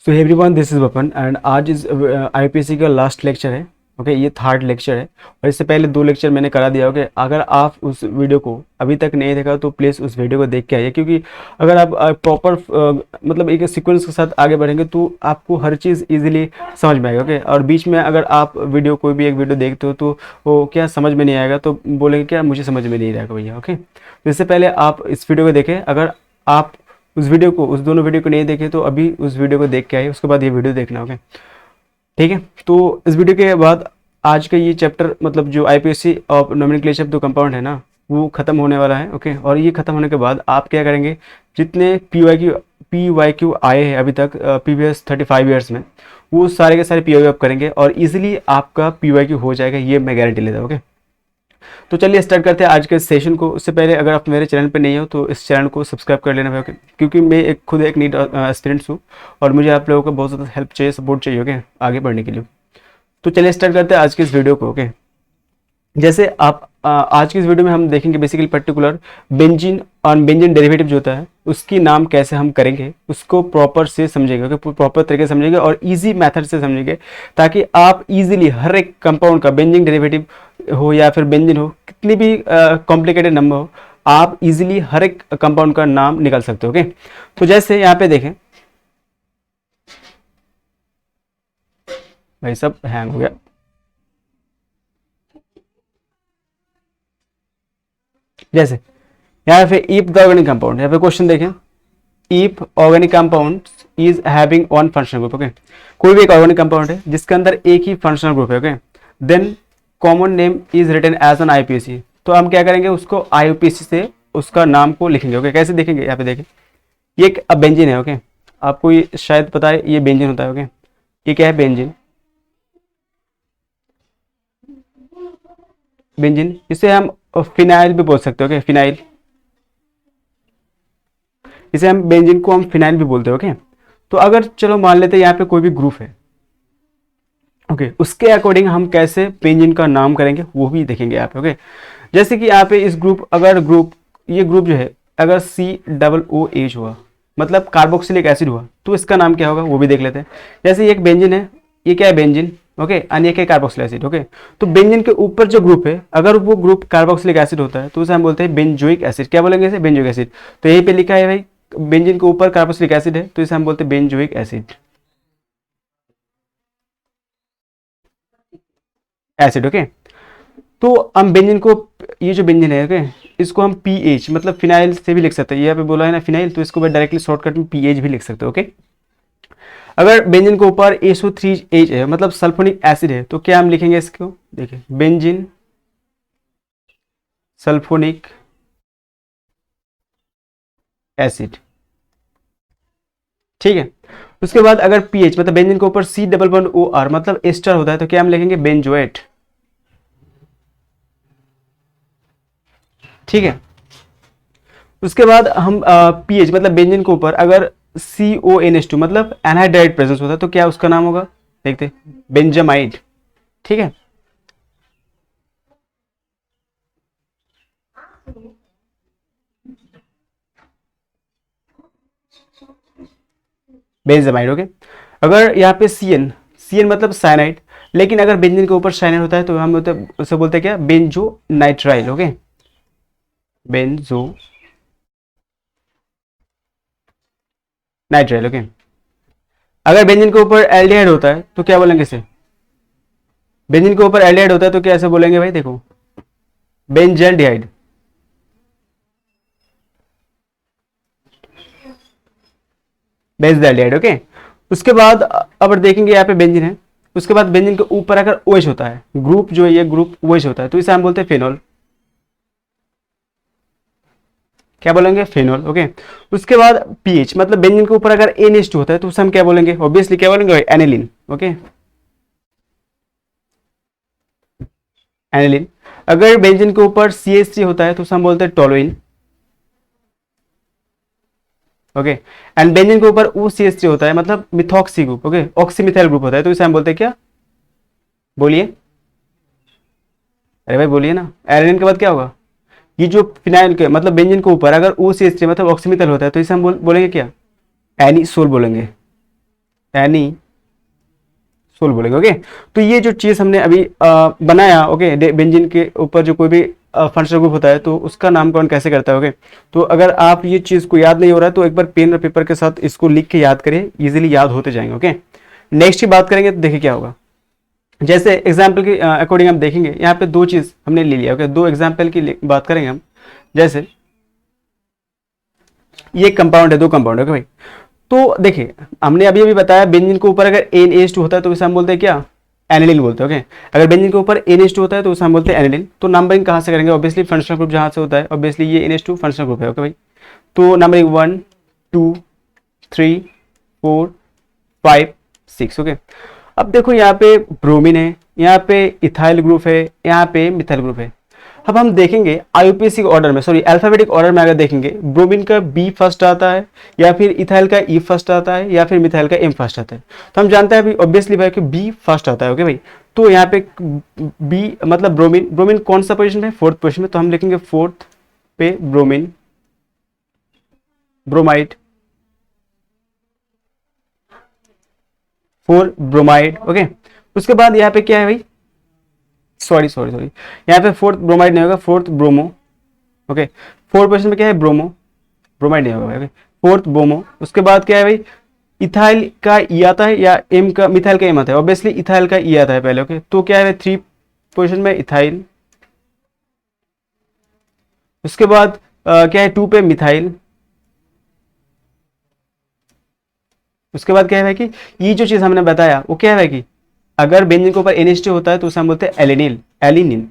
So everyone, this is वपन and आज इस आईपीएससी का लास्ट लेक्चर है। ओके, ये थर्ड लेक्चर है और इससे पहले दो लेक्चर मैंने करा दिया। ओके, अगर आप उस वीडियो को अभी तक नहीं देखा तो प्लीज़ उस वीडियो को देख के आइए, क्योंकि अगर आप प्रॉपर मतलब एक सीक्वेंस के साथ आगे बढ़ेंगे तो आपको हर चीज़ इजीली समझ में आएगा। ओके, और बीच में अगर आप वीडियो कोई भी एक वीडियो देखते हो तो वो क्या समझ में नहीं आएगा तो बोलेंगे क्या मुझे समझ में नहीं रहेगा भैया। ओके, तो इससे पहले आप इस वीडियो को देखें। अगर आप उस दोनों वीडियो को नहीं देखे तो अभी उस वीडियो को देख के आइए, उसके बाद ये वीडियो देखना। ओके, ठीक है। तो इस वीडियो के बाद आज का ये चैप्टर मतलब जो IPSC of nomenclature of the compound है ना, वो खत्म होने वाला है। ओके, और ये खत्म होने के बाद आप क्या करेंगे, जितने पी वाई क्यू आए हैं अभी तक प्रीवियस 35 ईयर्स में, वो सारे के सारे पी आप करेंगे और इजीली आपका पी हो जाएगा, ये मैं गारंटी लेता हूँ। ओके, तो चलिए स्टार्ट करते हैं आज के सेशन को। उससे पहले अगर आप मेरे चैनल पर नहीं हो तो इस चैनल को सब्सक्राइब कर लेना भाई, क्योंकि मैं खुद एक नीट एस्पिरेंट्स हूँ और मुझे आप लोगों का बहुत ज़्यादा हेल्प चाहिए, सपोर्ट चाहिए ओके आगे बढ़ने के लिए। तो चलिए स्टार्ट करते हैं आज के इस वीडियो को। ओके, जैसे आप आज की इस वीडियो में हम देखेंगे बेसिकली पर्टिकुलर बेंजीन और बेंजीन डेरिवेटिव जो होता है उसकी नाम कैसे हम करेंगे, उसको प्रॉपर से समझेंगे। ओके, प्रॉपर तरीके से समझेंगे और इजी मेथड से समझेंगे, ताकि आप इजीली हर एक कंपाउंड का बेंजीन डेरिवेटिव हो या फिर बेंजीन हो, कितनी भी कॉम्प्लिकेटेड नंबर हो, आप इजीली हर एक कंपाउंड का नाम निकाल सकते हो। ओके, तो जैसे यहाँ पे देखें, भाई सब हैंग हो गया। जैसे यहाँ पे इफ द ऑर्गेनिक कंपाउंड, यहाँ पे क्वेश्चन देखें, if organic compound is having one functional group. Okay, कोई भी एक ऑर्गेनिक कंपाउंड है जिसके अंदर एक ही फंक्शनल ग्रुप है। Okay, then common name is written as an IPSC. तो हम क्या करेंगे, उसको आईपीएससी से उसका नाम को लिखेंगे। ओके, कैसे देखेंगे, यहाँ पे देखें, ये एक बेंजीन है। ओके, आपको ये शायद पता है ये बेंजीन होता है। ओके, ये क्या है, बेंजीन। बेंजीन इसे हम फिनाइल भी बोल सकते हो। ओके, फिनाइल, इसे हम बेंजीन को हम फिनाइल भी बोलते हैं। ओके, तो अगर चलो मान लेते हैं यहाँ पे कोई भी ग्रुप है। ओके, उसके अकॉर्डिंग हम कैसे बेंजीन का नाम करेंगे वो भी देखेंगे यहाँ पे। ओके, जैसे कि यहाँ पे इस ग्रुप, अगर ये ग्रुप जो है अगर COOH हुआ मतलब कार्बोक्सिलिक एसिड हुआ, तो इसका नाम क्या होगा वो भी देख लेते हैं। जैसे ये एक बेंजीन है, ये क्या है, बेंजीन। ओके, अन्य क्या, कार्बोक्सिलिक एसिड। ओके, तो बेंजीन के ऊपर जो ग्रुप है, अगर वो ग्रुप कार्बोक्सिलिक एसिड होता है तो उसे हम बोलते हैं बेंजोइक एसिड। क्या बोलेंगे इसे, बेंजोइक एसिड। तो यहीं पे लिखा है भाई, बेंजीन के ऊपर कार्बोक्सिलिक एसिड है तो इसे हम बोलते हैं बेंजोइक एसिड। ओके, तो हम बेंजीन को, ये जो बेंजीन है ओके, इसको हम पीएच मतलब फिनाइल से भी लिख सकते हैं। यहाँ पे बोला है ना फिनाइल, तो इसको डायरेक्टली शॉर्टकट में पीएच भी लिख सकते हो। ओके, अगर बेंजीन के ऊपर SO3H है मतलब सल्फोनिक एसिड है, तो क्या हम लिखेंगे इसको, देखिए बेंजीन सल्फोनिक एसिड। ठीक है, उसके बाद अगर पीएच मतलब बेंजीन के ऊपर C++OR मतलब एस्टर होता है, तो क्या हम लिखेंगे, बेंजोएट। ठीक है, उसके बाद हम पीएच मतलब बेंजीन के ऊपर अगर CONH2 मतलब एनहाइड्राइड प्रेजेंस होता है, तो क्या उसका नाम होगा, देखते, बेंजामाइड। ठीक है, बेंजामाइड। ओके, अगर यहाँ पे CN मतलब साइनाइड, लेकिन अगर बेंजीन के ऊपर साइनाइड होता है तो हम उसे बोलते हैं क्या, benzonitrile. Okay, benzonitrile. Okay, अगर बेंजीन के ऊपर एल्डिहाइड होता है तो क्या बोलेंगे इसे, बेंजीन के ऊपर एल्डिहाइड होता है तो क्या ऐसे बोलेंगे भाई, देखो बेंजल्डिहाइड। बेंजल्डिहाइड। ओके, उसके बाद अब देखेंगे यहाँ पे बेंजीन है, उसके बाद बेंजीन के ऊपर अगर OH होता है, ग्रुप जो है ये ग्रुप OH होता है, तो इसे हम बोलते हैं फेनॉल। क्या बोलेंगे, फेनॉल। ओके, उसके बाद पीएच मतलब बेंजीन के ऊपर अगर NH2 होता है तो उसे हम क्या बोलेंगे, ऑब्वियसली क्या बोलेंगे, एनिलीन। Okay, aniline. अगर बेंजीन के ऊपर CH3 होता है तो उसे हम बोलते हैं टोलुइन। ओके, एंड बेंजीन के ऊपर OCH3 होता है मतलब मिथॉक्सी ग्रुप। ओके, ऑक्सीमिथाइल ग्रुप होता है, तो इसे हम बोलते हैं क्या, बोलिए, अरे भाई बोलिए ना, एनिलीन के बाद क्या होगा, ये जो फिनाइल के मतलब बेंजीन के ऊपर अगर OCH3 मतलब ऑक्सीमिथाइल होता है तो इसे हम बोलेंगे क्या, एनिसोल बोलेंगे। एनी सोल बोलेंगे। ओके, तो ये जो चीज़ हमने अभी बनाया, ओके, बेंजीन के ऊपर जो कोई भी फंक्शनल ग्रुप होता है तो उसका नामकरण कैसे करता है। ओके, तो अगर आप ये चीज़ को याद नहीं हो रहा है तो एक बार पेन और पेपर के साथ इसको लिख के याद करिए, इजीली याद होते जाएंगे। ओके, नेक्स्ट की बात करेंगे तो देखिए क्या होगा। जैसे एग्जाम्पल के अकॉर्डिंग हम देखेंगे, यहाँ पे दो चीज़ हमने ले लिया। ओके, दो एग्जाम्पल की बात करेंगे हम। जैसे ये कंपाउंड है, दो कंपाउंड है। ओके भाई, तो देखिए हमने अभी अभी बताया बेंजीन के ऊपर अगर NH2 होता है तो इसे हम बोलते हैं क्या, एनिलीन बोलते हैं। ओके, अगर बेंजीन के ऊपर NH2 होता है तो उसे हम बोलते हैं एनिलीन। तो नंबरिंग कहाँ से करेंगे, ऑब्वियसली फंक्शनल ग्रुप जहाँ से होता है, ऑब्वियसली ये NH2 फंक्शनल ग्रुप है। ओके भाई, तो नंबरिंग 1 2 3 4 5 6। ओके, अब देखो यहाँ पे ब्रोमीन है, यहाँ पे इथाइल ग्रुप है, यहाँ पे मिथाइल ग्रुप है। अब हम देखेंगे आईयूपीएसी के ऑर्डर में, सॉरी अल्फाबेटिक ऑर्डर में अगर देखेंगे, ब्रोमीन का B फर्स्ट आता है, या फिर इथाइल का E फर्स्ट आता है, या फिर मिथाइल का M फर्स्ट आता है। तो हम जानते हैं अभी ऑब्वियसली भाई कि B फर्स्ट आता है। ओके भाई, तो यहाँ पे B मतलब ब्रोमीन, ब्रोमीन कौन सा पोजीशन है, फोर्थ पोजीशन में, तो हम लिखेंगे फोर्थ पे bromine, bromide, four bromide. Okay, उसके बाद यहाँ पे क्या है भाई, सॉरी सॉरी सॉरी, यहाँ पे फोर्थ ब्रोमाइड नहीं होगा, fourth bromo. Okay, fourth position में क्या है, ब्रोमो, ब्रोमाइड नहीं होगा भाई। Okay, fourth bromo. उसके बाद क्या है भाई, इथाइल का ई आता है या एम का, मिथाइल का एम आता है, ऑब्वियसली इथाइल का ई आता है पहले। ओके, तो क्या है, थ्री पोजीशन में इथाइल। उसके बाद क्या है, 2 पे मिथाइल। उसके बाद क्या है भाई कि ये जो चीज हमने बताया वो क्या है भाई कि अगर बेंजीन के ऊपर NH2 होता है तो उसे हम बोलते हैं एलिनिल, एलिनिन,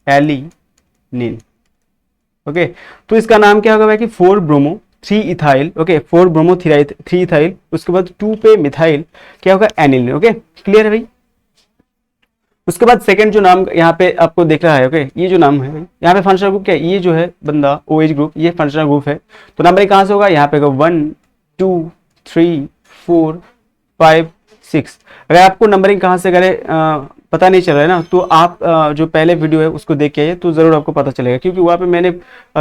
एलिनिन। ओके, तो इसका नाम क्या होगा भाई कि 4 bromo 3 ethyl. Okay, 4 bromo 3 ethyl. उसके बाद 2 पे मिथाइल क्या होगा, एनिलिन। ओके, क्लियर है भाई। उसके बाद सेकंड जो नाम यहाँ पे आपको देख रहा है, ओके, ये जो नाम है भाई, यहाँ पे फंक्शनल ग्रुप क्या है, ये जो है बंदा OH ग्रुप, ये फंक्शनल ग्रुप है। तो नंबर कहाँ से होगा, यहाँ पे 1 2 3 4 5 6। अगर आपको नंबरिंग कहाँ से करें पता नहीं चल रहा है ना, तो आप जो पहले वीडियो है उसको देख के आइए तो जरूर आपको पता चलेगा, क्योंकि वहाँ पे मैंने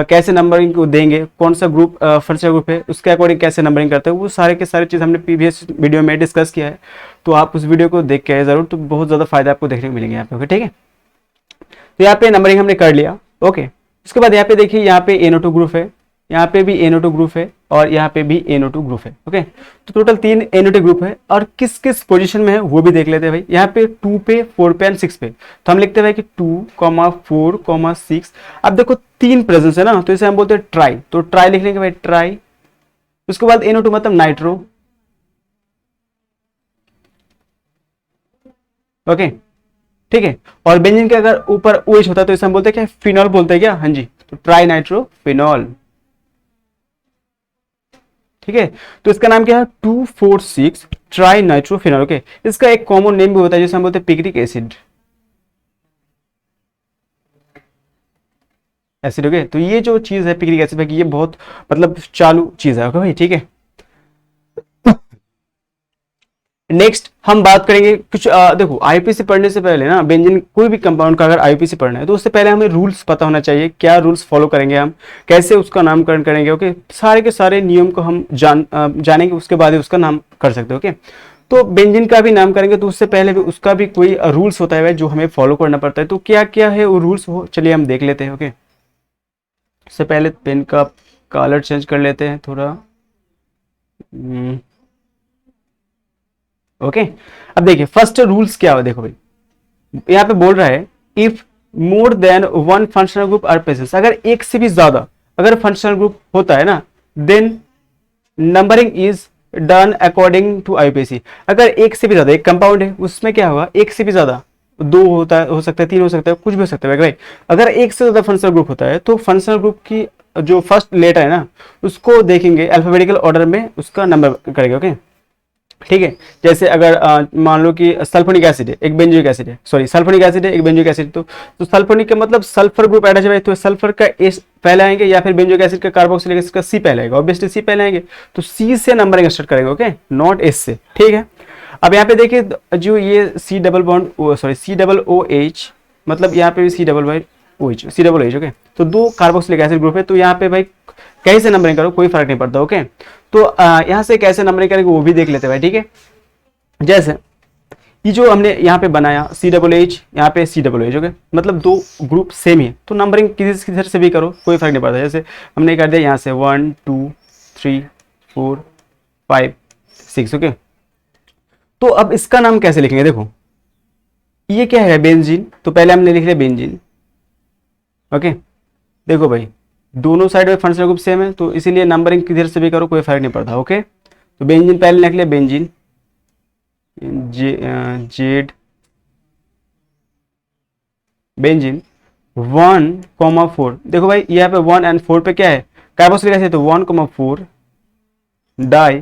कैसे नंबरिंग को देंगे, कौन सा ग्रुप फंक्शनल ग्रुप है उसके अकॉर्डिंग कैसे नंबरिंग करते हैं, वो सारे के सारे चीज़ हमने प्रीवियस वीडियो में डिस्कस किया है। तो आप उस वीडियो को देख के आए जरूर, तो बहुत ज़्यादा फायदा आपको देखने को मिलेंगे यहाँ पे। ओके, ठीक है, तो यहाँ पे नंबरिंग हमने कर लिया। ओके, उसके बाद यहाँ पे देखिए, यहाँ पे NO2 ग्रुप है, यहाँ पे भी NO2 ग्रुप है, और यहाँ पे भी NO2 ग्रुप है। ओके, तो टोटल 3 NO2 ग्रुप है, और किस किस पोजीशन में है वो भी देख लेते हैं भाई। यहाँ पे 2 पे 4 पे एंड 6 पे, तो हम लिखते हैं भाई कि 2, 4, 6। अब देखो 3 प्रेजेंस है ना, तो इसे हम बोलते हैं ट्राई, तो ट्राई लिख लेंगे भाई, ट्राई। उसके बाद NO2 मतलब नाइट्रो। ओके, ठीक है, और बेंजीन के अगर ऊपर OH होता है तो इसे हम बोलते हैं क्या, फिनॉल बोलते हैं क्या, हाँ जी, तो ट्राई नाइट्रो फिनॉल। ठीक है, तो इसका नाम क्या है, 2,4,6 ट्राई नाइट्रोफिनॉल। ओके, इसका एक कॉमन नेम भी होता है जिसे हम बोलते हैं पिक्रिक एसिड, एसिड। ओके, तो ये जो चीज है पिक्रिक एसिड, ये बहुत मतलब चालू चीज है। ओके भाई, ठीक है। नेक्स्ट हम बात करेंगे कुछ देखो आईपीसी पढ़ने से पहले ना, बेंजीन कोई भी कंपाउंड का अगर आईपीसी पढ़ना है तो उससे पहले हमें रूल्स पता होना चाहिए, क्या रूल्स फॉलो करेंगे हम, कैसे उसका नामकरण करेंगे। ओके, सारे के सारे नियम को हम जानेंगे, उसके बाद ही उसका नाम कर सकते हैं। ओके, तो बेंजीन का भी नाम करेंगे तो उससे पहले भी उसका भी कोई रूल्स होता है जो हमें फॉलो करना पड़ता है। तो क्या क्या है वो रूल्स, हो चलिए हम देख लेते हैं। ओके, उससे पहले पेन का कलर चेंज कर लेते हैं थोड़ा। ओके, अब देखिए फर्स्ट रूल्स क्या है, देखो भाई यहाँ पे बोल रहा है, if more then 1 functional group are present, अगर एक से भी ज्यादा अगर फंक्शनल ग्रुप होता है ना, then numbering is done according to IPC. अगर एक से भी ज्यादा, एक कंपाउंड है उसमें क्या होगा, एक से भी ज्यादा, 2 होता है, हो सकता है 3 हो सकता है, कुछ भी हो सकता है भाई। अगर एक से ज्यादा फंक्शनल ग्रुप होता है तो फंक्शनल ग्रुप की जो फर्स्ट लेटर है ना उसको देखेंगे अल्फाबेटिकल ऑर्डर में, उसका नंबर करेंगे। ओके, ठीक है, जैसे अगर मान लो कि सल्फोनिक एसिड है, एक बेंजोइक एसिड है, सॉरी सल्फोनिक एसिड है, एक बेंजोइक एसिड, तो सल्फोनिक का मतलब सल्फर ग्रुप ऐड है, तो सल्फर का एस पहले आएंगे, या फिर बेंजोइक एसिड का कार्बोक्सिलिक एसिड का सी पहले आएगा, ऑब्वियसली सी पहले आएंगे, तो सी से नंबरिंग स्टार्ट करेंगे। ओके, नॉट एस से, ठीक है। अब यहाँ पे देखिए जो ये C double bond, sorry C double O H, मतलब यहाँ पे भी C double by O H, C double H. Okay, तो 2 कार्बोक्सिलिक एसिड ग्रुप है, तो यहाँ पे भाई कैसे नंबरिंग करो कोई फर्क नहीं पड़ता। ओके, तो यहाँ से कैसे नंबरिंग करेंगे वो भी देख लेते हैं भाई, ठीक है। जैसे ये जो हमने यहाँ पे बनाया COOH, यहाँ पे COOH, ओके, मतलब दो ग्रुप सेम ही है, तो नंबरिंग किधर से भी करो कोई फर्क नहीं पड़ता। जैसे हमने कर दिया यहाँ से 1 2 3 4 5 6, ओके। तो अब इसका नाम कैसे लिखेंगे, देखो ये क्या है, बेंजीन, तो पहले हमने लिख लिया बेंजीन, ओके। देखो भाई दोनों साइड में फंक्शनल ग्रुप सेम है, तो इसीलिए नंबरिंग किधर से भी करो कोई फर्क नहीं पड़ता, ओके। तो बेंजीन पहले लिख लिया बेंजीन, जेड बेंजीन 1,4। देखो भाई यहाँ पे 1 और 4 पे क्या है, कार्बोक्सिलिक एसिड, तो 1,4 डाई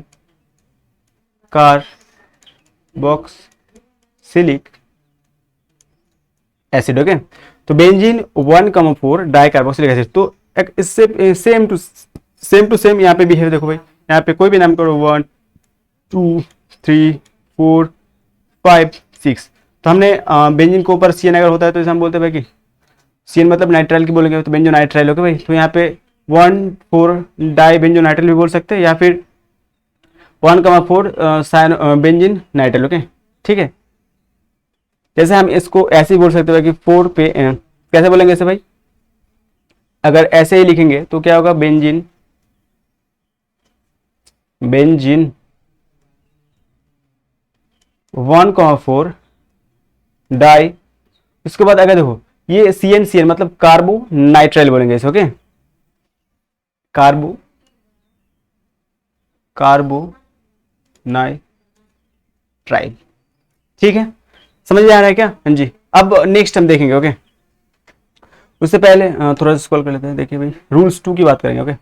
कार्बोक्सिलिक एसिड, ओके। तो बेंजीन 1,4 डाई कार्बोक्सिलिक एसिड, तो एक इससे सेम टू सेम यहाँ पे भी है। देखो भाई यहाँ पे कोई भी नाम करो 1 2 3 4 5 6, तो हमने बेंजीन के ऊपर CN अगर होता है तो इसे हम बोलते हैं भाई कि CN मतलब नाइट्राइल की बोलेंगे, तो बेंजो नाइट्राइल, ओके भाई। तो यहाँ पे 1,4 डाई बेंजो नाइट्राइल भी बोल सकते हैं, या फिर 1,4 बेंजीन नाइट्राइल, ओके, ठीक है। जैसे हम इसको ऐसे ही बोल सकते हैं कि 4 पे कैसे बोलेंगे ऐसे भाई, अगर ऐसे ही लिखेंगे तो क्या होगा, बेंजीन बेंजीन 1,4 डाई, उसके बाद अगर देखो ये CN मतलब कार्बो नाइट्राइल बोलेंगे इसे, ओके, कार्बो नाइट्राइल, ठीक है, समझ में आ रहा है क्या, हाँ जी। अब नेक्स्ट हम देखेंगे, ओके। उससे पहले थोड़ा सा स्क्रॉल कर लेते हैं, देखिए भाई रूल्स 2 की बात करेंगे, ओके।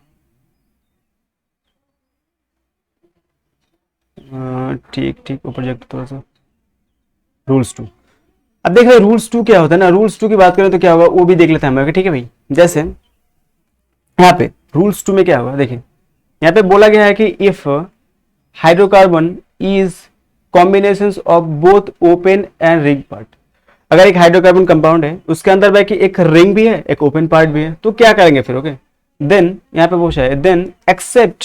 ठीक ऊपर जाकर थोड़ा सा रूल्स 2। अब देख रहे रूल्स 2 क्या होता है ना, रूल्स 2 की बात करें तो क्या होगा वो भी देख लेते हैं हम, ओके, ठीक है भाई। जैसे यहाँ पे रूल्स 2 में क्या होगा, देखिए यहाँ पे बोला गया है कि if hydrocarbon is combination of both open and ring part, अगर एक हाइड्रोकार्बन कंपाउंड है उसके अंदर भाई कि एक रिंग भी है एक ओपन पार्ट भी है, तो क्या करेंगे फिर, ओके। देन यहाँ पे पूछा है then except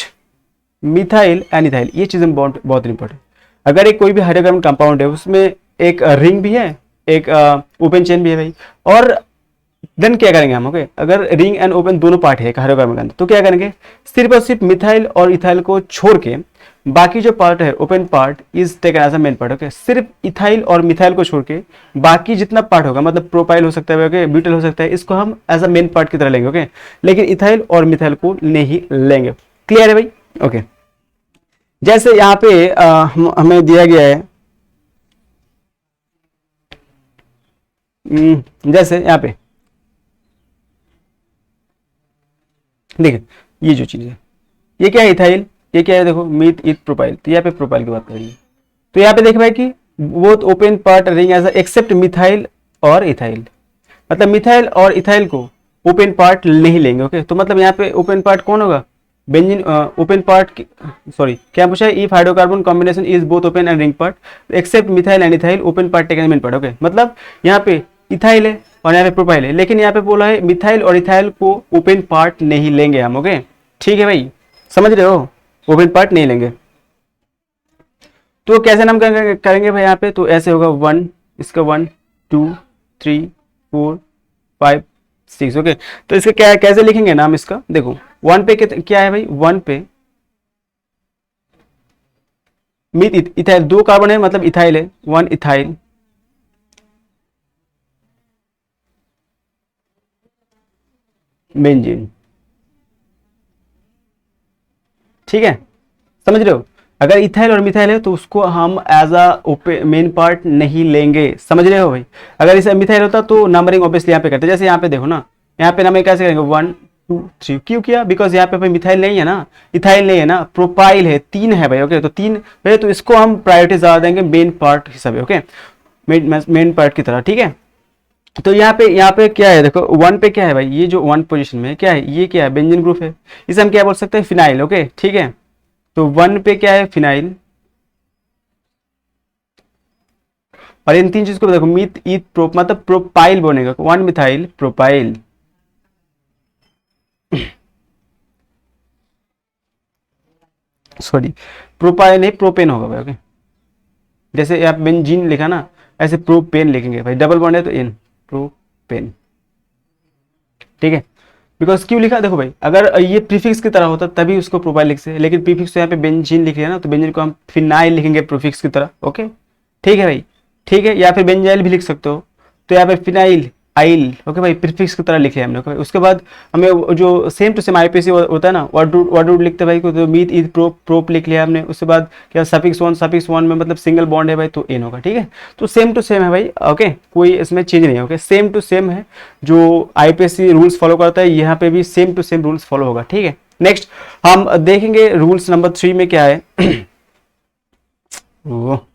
methyl and ethyl, ये चीज बहुत बहुत इंपॉर्टेंट। अगर एक कोई भी हाइड्रोकार्बन कंपाउंड है उसमें एक रिंग भी है एक ओपन चेन भी है भाई, और देन क्या करेंगे हम, ओके, अगर रिंग एंड ओपन दोनों पार्ट है हाइड्रोकार्बन के अंदर, तो क्या करेंगे, सिर्फ और सिर्फ मिथाइल और इथाइल को छोड़ के बाकी जो पार्ट है open part is taken as a main part, okay. सिर्फ इथाइल और मिथाइल को छोड़ के बाकी जितना पार्ट होगा, मतलब प्रोपाइल हो सकता है, ओके, ब्यूटाइल हो सकता है, इसको हम एज अ मेन पार्ट की तरह लेंगे, ओके। लेकिन इथाइल और मिथाइल को नहीं लेंगे, क्लियर है भाई, ओके। जैसे यहाँ पे हमें दिया गया है, जैसे यहाँ पे देखिए ये जो चीज है ये क्या है, इथाइल, ये क्या है, देखो मीथ इथ प्रोपाइल, तो यहाँ पे प्रोपाइल की बात करेंगे। तो यहाँ पे देख भाई कि both open part ring as except methyl और इथाइल, मतलब मिथाइल और इथाइल को ओपन पार्ट नहीं लेंगे, ओके। तो मतलब यहाँ पे ओपन पार्ट कौन होगा, बेंजीन ओपन पार्ट, सॉरी क्या पूछा है, if hydrocarbon combination is both open and ring part except methyl and ethyl open part taken main part, okay. मतलब यहाँ पे इथाइल है और यहाँ पे प्रोपाइल है, लेकिन यहाँ पे बोला है मिथाइल और इथाइल को ओपन पार्ट नहीं लेंगे हम, ओके, ठीक है भाई, समझ रहे हो, ओपन पार्ट नहीं लेंगे। तो कैसे नाम करेंगे भाई यहाँ पे, तो ऐसे होगा 1, इसका 1 2 3 4 5 6, ओके। तो इसका क्या है, कैसे लिखेंगे नाम इसका, देखो 1 पे क्या है भाई, 1 पे मीथ इथाइल, 2 कार्बन है मतलब इथाइल है, 1 इथाइल बेंजीन, ठीक है, समझ रहे हो। अगर इथाइल और मिथाइल है तो उसको हम एज अ मेन पार्ट नहीं लेंगे, समझ रहे हो भाई। अगर इसे मिथाइल होता तो नंबरिंग ऑब्वियसली यहाँ पे करते, जैसे यहाँ पे देखो ना, यहाँ पे नंबरिंग कैसे करेंगे 1 2 3, क्यों किया, बिकॉज यहाँ पे भाई मिथाइल नहीं है ना, इथाइल नहीं है ना, प्रोपाइल है, 3 है भाई, ओके। तो 3 भाई, तो इसको हम प्रायोरिटी ज्यादा देंगे मेन पार्ट हिसाब, ओके, मेन पार्ट की तरह, ठीक है। तो यहाँ पे क्या है, देखो 1 पे क्या है भाई, ये जो 1 पोजीशन में क्या है, ये क्या है, बेंजीन ग्रुप है, इसे हम क्या बोल सकते हैं, फिनाइल, ओके, ठीक है। तो 1 पे क्या है, फिनाइल, और इन 3 चीज को देखो मीथ ईथ प्रोप मतलब प्रोपाइल बनेगा, 1 मिथाइल प्रोपाइल, सॉरी प्रोपाइल नहीं प्रोपेन होगा भाई, ओके, जैसे यहाँ बेंजीन लिखा ना, ऐसे प्रोपेन लिखेंगे भाई, डबल बॉन्ड है तो एन, प्रोपेन, ठीक है। बिकॉज क्यों लिखा, देखो भाई अगर ये प्रीफिक्स की तरह होता तभी उसको प्रोपाइल लिखते हैं, लेकिन प्रीफिक्स तो यहाँ पे बेंजीन लिख लिया ना, तो बेंजीन को हम फिनाइल लिखेंगे प्रीफिक्स की तरह, ओके, ठीक है भाई, ठीक है। या फिर बेंजाइल भी लिख सकते हो, तो यहाँ पे फिनाइल आइल, ओके भाई, प्रीफिक्स की तरह लिखे हमने, ओके भाई। उसके बाद हमें जो सेम टू सेम आईपीसी होता है ना, वर्ड रूट लिखते हैं भाई, तो मीट ईद प्रोप लिख लिया हमने। उसके बाद क्या सफिक्स वन में मतलब सिंगल बॉन्ड है भाई, तो एन होगा, ठीक है। तो सेम टू सेम है भाई, ओके, कोई इसमें चेंज नहीं है, ओके, सेम टू सेम है। जो आईपीसी रूल्स फॉलो करता है यहाँ पे भी same to same rules follow होगा, ठीक है। नेक्स्ट हम देखेंगे रूल्स नंबर 3 में क्या है। वो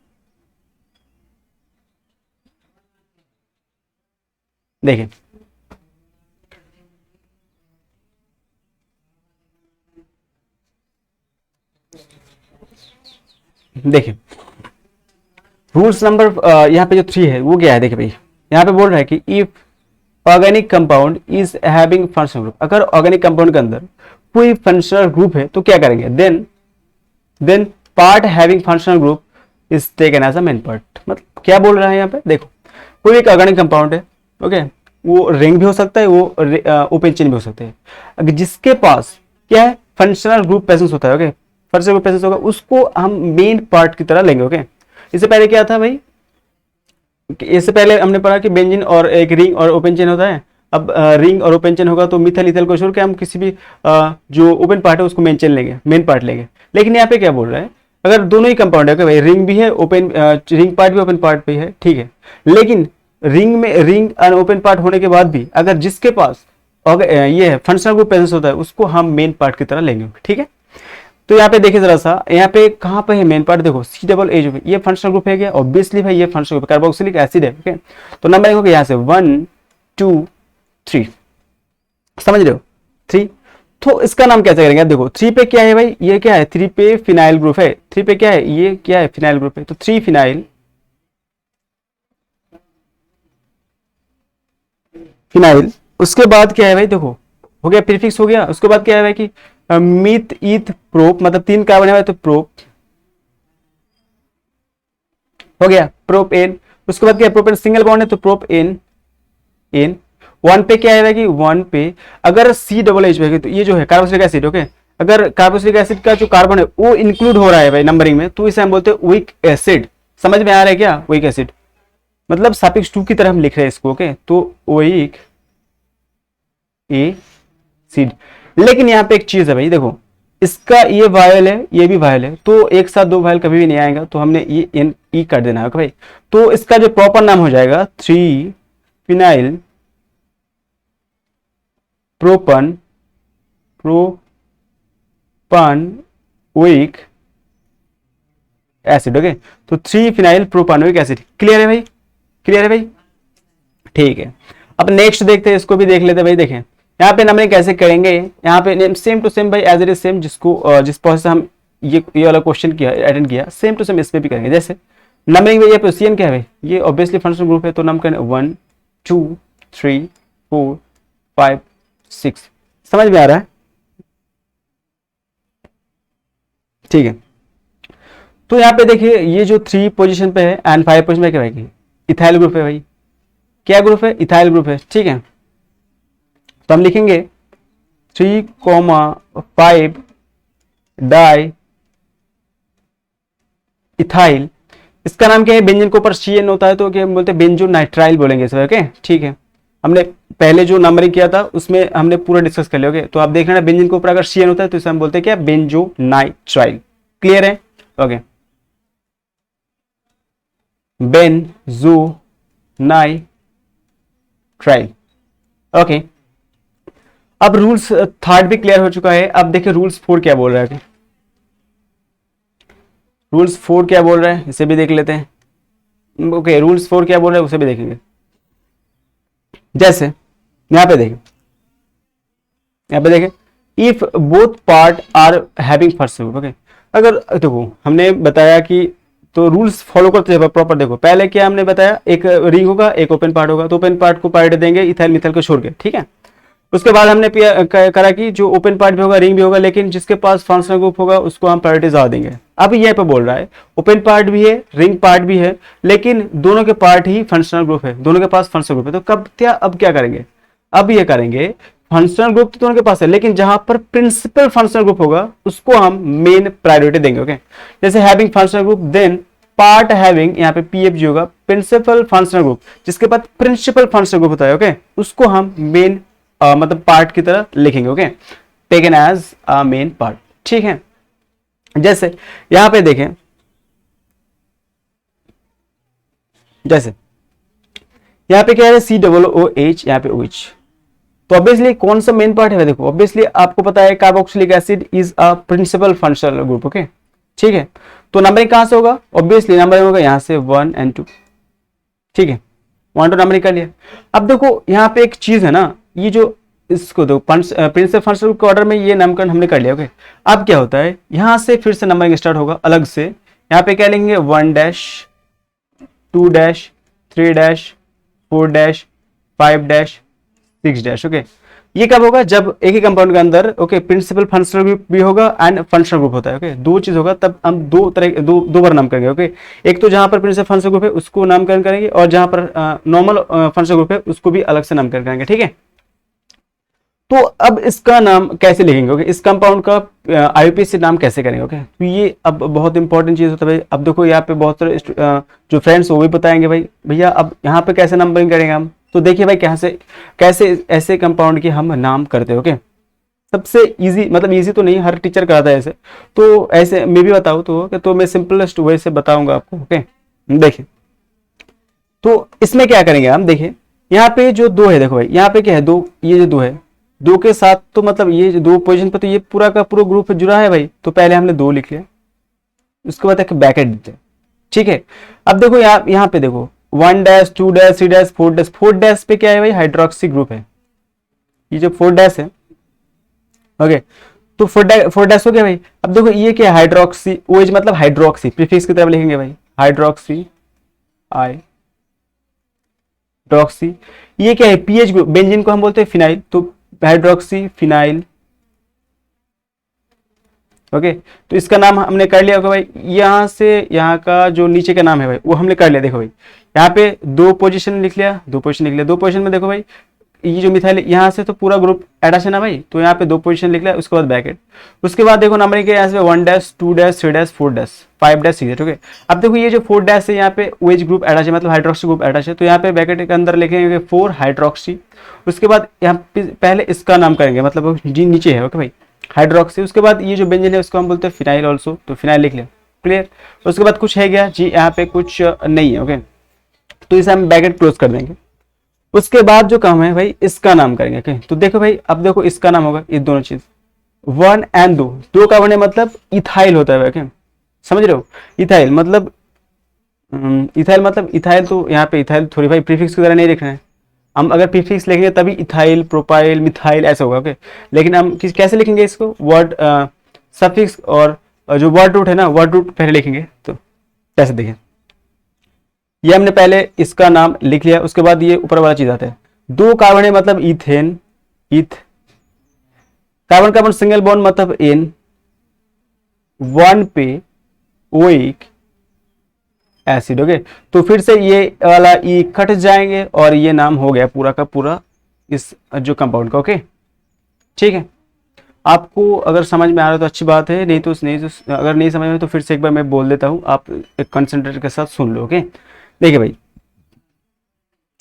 देखिए, देखिए रूल्स नंबर यहाँ पे जो 3 है वो क्या है, देखिए भाई यहाँ पे बोल रहा है कि if organic compound is having functional group, अगर ऑर्गेनिक कंपाउंड के अंदर कोई फंक्शनल ग्रुप है तो क्या करेंगे, then part having functional group is taken as a main part. मतलब क्या बोल रहा है यहाँ पे, देखो कोई एक ऑर्गेनिक कंपाउंड है, ओके, वो रिंग भी हो सकता है, वो ओपन चेन भी हो सकते हैं। अगर जिसके पास क्या है फंक्शनल ग्रुप प्रेजेंस होता है, ओके, फंक्शनल ग्रुप प्रेजेंस होगा, उसको हम मेन पार्ट की तरह लेंगे, ओके। इससे पहले क्या था भाई, इससे पहले हमने पढ़ा कि बेंजीन और एक रिंग और ओपन चेन होता है। अब रिंग और ओपन चेन होगा तो मिथाइल इथाइल को छोड़ के हम किसी भी जो ओपन पार्ट है उसको मेन चेन लेंगे, मेन पार्ट लेंगे। लेकिन यहाँ पे क्या बोल रहा है, अगर दोनों ही कंपाउंड है, कि भाई रिंग भी है, ओपन रिंग पार्ट भी ओपन पार्ट भी है, ठीक है, लेकिन रिंग में रिंग और ओपन पार्ट होने के बाद भी अगर जिसके पास ये है फंक्शनल ग्रुप प्रेजेंस होता है उसको हम मेन पार्ट की तरह लेंगे, ठीक है। तो यहाँ पे देखिए जरा सा, यहाँ पे कहाँ पे है मेन पार्ट, देखो सी डबल एच, ये फंक्शनल ग्रुप है क्या, ऑब्वियसली भाई ये फंक्शनल ग्रुप कार्बोक्सिलिक एसिड है, ओके। तो नंबर होगा यहाँ से 1 2 3, समझ रहे हो, 3। तो इसका नाम कैसे करेंगे, देखो 3 पे क्या है भाई, ये क्या है, 3 पे फिनाइल ग्रुप है, 3 पे क्या है, ये क्या है, फिनाइल ग्रुप है, तो 3 फिनाइल, फिनाइल। उसके बाद क्या है भाई, देखो हो गया, प्रीफिक्स हो गया। उसके बाद क्या है भाई कि मिथ ईथ प्रोप, मतलब 3 कार्बन है भाई, तो प्रोप हो गया, प्रोप एन। उसके बाद क्या है, प्रोपेन सिंगल बॉन्ड है तो प्रोप एन, एन। 1 पे क्या है कि 1 पे अगर सी डबल एच है तो ये जो है कार्बोक्सिलिक एसिड, ओके, अगर कार्बोक्सिलिक एसिड का जो कार्बन है वो इंक्लूड हो रहा है भाई नंबरिंग में, तो इसे हम बोलते हैं वीक एसिड। समझ में आ रहा है क्या, वीक एसिड मतलब सफिक्स 2 की तरह हम लिख रहे हैं इसको, ओके, तो वीक एसिड। लेकिन यहाँ पे एक चीज है भाई, देखो इसका ये वायल है, ये भी वायल है, तो एक साथ 2 वायल कभी भी नहीं आएगा, तो हमने ये एन ई कर देना है, ओके भाई। तो इसका जो प्रॉपर नाम हो जाएगा 3 फिनाइल प्रोपन प्रोपानोइक एसिड, ओके। तो 3 फिनाइल प्रोपानोइक एसिड, क्लियर है भाई, क्लियर है भाई, ठीक है। अब नेक्स्ट देखते हैं, इसको भी देख लेते हैं भाई। देखें यहाँ पे नंबरिंग कैसे करेंगे, यहाँ पे सेम टू सेम भाई, एज इट इज सेम, जिसको जिस प्रोसेस हम ये वाला क्वेश्चन किया अटेंड किया, सेम टू सेम इस पे भी करेंगे। जैसे नंबरिंग में ये पोजीशन क्या है भाई, ये ऑब्वियसली फंक्शनल ग्रुप है, तो नंबर करें 1 2 3 4 5 6, समझ में आ रहा है, ठीक है। तो यहाँ पे देखिए ये जो 3 पोजीशन पे है एंड 5 पोजीशन पे क्या है, इथाइल ग्रुप है भाई, क्या ग्रुप है, इथाइल ग्रुप है, ठीक है। तो हम लिखेंगे 3,5 डाई इथाइल। इसका नाम क्या है, बेंजीन के ऊपर सी एन होता है तो क्या बोलते हैं, बेंजो नाइट्राइल बोलेंगे इसे, ओके, ठीक है। हमने पहले जो नंबरिंग किया था उसमें हमने पूरा डिस्कस कर लिया, ओके। तो आप देख रहे हैं बेंजीन के ऊपर अगर सी एन होता है तो इसे हम बोलते हैं क्या, बेंजो नाइट्राइल, क्लियर है, ओके, बेंजो नाइट्राइल, ओके। अब रूल्स 3 भी क्लियर हो चुका है। अब देखिए रूल्स 4 क्या बोल रहा है, रूल्स 4 क्या बोल रहा है इसे भी देख लेते हैं, ओके। रूल्स 4 क्या बोल रहा है उसे भी देखेंगे। जैसे यहाँ पे देखें, यहाँ पे देखें if both part are having first group, okay. अगर देखो हमने बताया कि तो रूल्स फॉलो करते हैं प्रॉपर। देखो पहले क्या हमने बताया, एक रिंग होगा, एक ओपन पार्ट होगा, तो ओपन पार्ट को पार्ट देंगे इथाइल मिथाइल को छोड़ के, ठीक है। उसके बाद हमने करा कि जो ओपन पार्ट भी होगा, रिंग भी होगा, लेकिन जिसके पास फंक्शनल ग्रुप होगा उसको हम प्रायोरिटी ज्यादा देंगे। अब ये पे बोल रहा है ओपन पार्ट भी है, रिंग पार्ट भी है, लेकिन दोनों के पार्ट ही फंक्शनल ग्रुप है, दोनों के पास फंक्शनल ग्रुप है। तो अब क्या करेंगे, अब ये करेंगे फंक्शनल ग्रुप तो दोनों के पास है, लेकिन जहां पर प्रिंसिपल फंक्शनल ग्रुप होगा उसको हम मेन प्रायोरिटी देंगे। ओके, जैसे having functional group then part having, यहाँ पे पीएफजी होगा, प्रिंसिपल फंक्शनल ग्रुप, जिसके बाद प्रिंसिपल फंक्शनल ग्रुप होता है। ओके, उसको हम मेन मतलब पार्ट की तरह लिखेंगे। Okay, taken as a main part. ठीक है, जैसे यहां पे देखें, जैसे यहां पे क्या है, COOH, यहाँ पे OH, तो ऑब्वियसली कौन सा मेन पार्ट है, देखो ऑब्वियसली आपको पता है carboxylic acid is a principal functional group. Okay, ठीक है, तो नंबरिंग कहां से होगा, ऑब्वियसली नंबरिंग होगा यहां से 1 और 2। ठीक है, 1 2 नंबरिंग कर लिया। अब देखो यहाँ पे एक चीज है ना, ये जो इसको दो प्रिंसिपल फंक्शनल ग्रुप के ऑर्डर में ये नामकरण हमने कर लिया। ओके, अब क्या होता है, यहां से फिर से नंबरिंग स्टार्ट होगा अलग से। यहाँ पे क्या लेंगे, 1 dash 2 dash 3 dash 4 dash 5 dash 6 dash. Okay, ये कब होगा, जब एक ही कंपाउंड के अंदर ओके प्रिंसिपल फंक्शनल ग्रुप भी होगा एंड फंक्शनल ग्रुप होता है। ओके, दो चीज होगा, तब हम दो बार नाम करेंगे। ओके, एक तो जहां पर प्रिंसिपल फंक्शनल ग्रुप है उसको नामकरण करेंगे, और जहां पर नॉर्मल फंक्शनल ग्रुप है उसको भी अलग से नामकरण करेंगे। ठीक है, तो अब इसका नाम कैसे लिखेंगे, ओके, इस कंपाउंड का IUPAC नाम कैसे करेंगे। ओके, तो ये अब बहुत इंपॉर्टेंट चीज होता है भाई। अब देखो यहाँ पे बहुत सारे जो फ्रेंड्स वो भी बताएंगे भाई भैया अब यहाँ पे कैसे नंबरिंग करेंगे हम। तो देखिए भाई कैसे कैसे ऐसे कंपाउंड के हम नाम करते हैं। ओके, सबसे इजी, मतलब इजी तो नहीं, हर टीचर कराता है ऐसे, तो ऐसे मैं भी बताऊँ तो मैं सिंपलेस्ट वे से बताऊंगा आपको। ओके, देखिए तो इसमें क्या करेंगे हम, देखिए यहाँ पे जो 2 है, देखो भाई यहाँ पे क्या है 2, ये जो 2 है, 2 के साथ तो मतलब ये 2 पोजीशन पे तो ये पूरा का पूरा ग्रुप जुड़ा है भाई, तो पहले हमने 2 लिख लिया, उसके बाद एक ब्रैकेट देते हैं। ठीक है, अब देखो यहाँ पे देखो 1 dash 2 dash 3 dash 4 dash, 4 dash पे क्या है भाई, हाइड्रोक्सी ग्रुप है, ये जो 4 डैश है। ओके, तो 4 डैश हो गया भाई। अब देखो ये क्या है, हाइड्रोक्सी, OH मतलब हाइड्रोक्सी, प्रीफिक्स की तरफ लिखेंगे भाई, हाइड्रोक्सी हाइड्रोक्सी। ये क्या है, पीएच ग्रुप, बेंजीन को हम बोलते हैं फिनाइल, तो हाइड्रोक्सी फिनाइल। ओके, तो इसका नाम हमने कर लिया होगा भाई। यहाँ से यहाँ का जो नीचे का नाम है भाई वो हमने कर लिया। देखो भाई यहाँ पे 2 पोजीशन लिख लिया, 2 पोजीशन लिख लिया, 2 पोजीशन में देखो भाई ये जो मिथाइल यहाँ से तो पूरा ग्रुप अटैच है ना भाई, तो यहाँ पे 2 पोजीशन लिख लिया, उसके बाद ब्रैकेट, उसके बाद देखो नंबरिंग के यहाँ से 1 dash 2 dash 3 dash 4 dash 5 dash 6 dash. Okay, अब देखो ये जो 4 डैश है यहाँ पे OH ग्रुप अटैच है, मतलब हाइड्रोक्सी ग्रुप अटैच है, तो यहाँ पे ब्रैकेट के अंदर लिखेंगे 4 हाइड्रोक्सी, उसके बाद यहाँ पे पहले इसका नाम करेंगे, मतलब जी नीचे है। ओके भाई, हाइड्रोक्सी, उसके बाद ये जो बेंजीन है उसको हम बोलते हैं फिनाइल ऑल्सो, तो फिनाइल लिख लिया, क्लियर। उसके बाद कुछ है क्या जी, यहाँ पे कुछ नहीं है। ओके, तो इसे हम ब्रैकेट क्लोज कर देंगे। उसके बाद जो काम है भाई इसका नाम करेंगे। ओके, तो देखो भाई अब देखो इसका नाम होगा, ये दोनों चीज 1 और 2 का बने मतलब इथाइल होता है। ओके, समझ रहे हो, इथाइल मतलब इथाइल, तो यहाँ पे इथाइल थोड़ी भाई प्रीफिक्स की तरह नहीं लिखना है, हम अगर प्रीफिक्स लिखेंगे तभी इथाइल प्रोपाइल मिथाइल ऐसा होगा। ओके, लेकिन हम कैसे लिखेंगे इसको, वर्ड सफिक्स और जो वर्ड रूट है ना, वर्ड रूट पहले लिखेंगे, तो कैसे देखें, ये हमने पहले इसका नाम लिख लिया, उसके बाद ये ऊपर वाला चीज आता है, 2 कार्बन है मतलब ethane, carbon carbon single bond मतलब एन, 1 पे ओइक एसिड। ओके, तो फिर से ये वाला ई कट जाएंगे और ये नाम हो गया पूरा का पूरा इस जो कंपाउंड का। ओके, ठीक है, आपको अगर समझ में आ रहा है तो अच्छी बात है, नहीं तो अगर नहीं समझ में तो फिर से एक बार मैं बोल देता हूँ, आप एक कंसंट्रेट के साथ सुन लो। ओके, देखिए भाई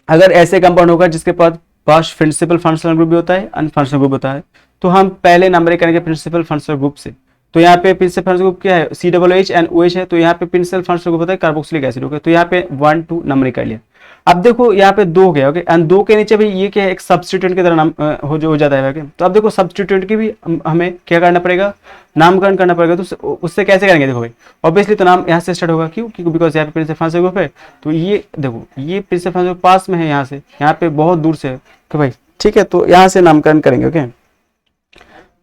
अगर ऐसे कंपाउंड होगा जिसके पास प्रिंसिपल फंक्शनल ग्रुप भी होता है अनफंक्शनल ग्रुप होता है, तो हम पहले नंबर करेंगे प्रिंसिपल फंक्शनल ग्रुप से। तो यहाँ पे प्रिंसिपल फंक्शनल ग्रुप क्या है, COOH एंड OH है, तो यहाँ पे प्रिंसिपल फंक्शनल ग्रुप होता है कार्बोक्सिलिक एसिड। ओके, तो यहाँ पे 1 2 नंबर कर लिया। अब देखो यहाँ पे 2 हो गया। ओके, एंड 2 के नीचे भी ये क्या है, एक सब्स्टिट्यूएंट की तरह नाम हो जाता है। ओके, तो अब देखो सब्स्टिट्यूएंट की भी हमें क्या करना पड़ेगा, नामकरण करना पड़ेगा। तो उससे कैसे करेंगे, देखो भाई ऑब्वियसली तो नाम यहाँ से स्टार्ट होगा, क्यों, क्योंकि बिकॉज यहाँ पे प्रिंसिपल फंक्शनल ग्रुप है, तो ये देखो ये प्रिंसिपल फंक्शनल ग्रुप पास में है, यहाँ से यहाँ पे बहुत दूर से है, तो भाई ठीक है, तो यहाँ से नामकरण करेंगे। ओके,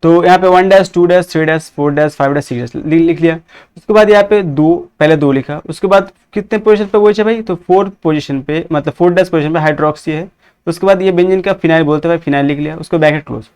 तो यहाँ पे 1 dash 2 dash 3 dash 4 dash 5 dash 6 dash लिख लिया। उसके बाद यहाँ पे 2 पहले 2 लिखा, उसके बाद कितने पोजीशन पे OH है भाई, तो 4 पोजीशन पे, मतलब 4 डैश पोजीशन पे हाइड्रोक्सी है, उसके बाद ये बेंजीन का फिनाइल बोलते हैं, फिनाइल लिख लिया, उसको ब्रैकेट क्लोज।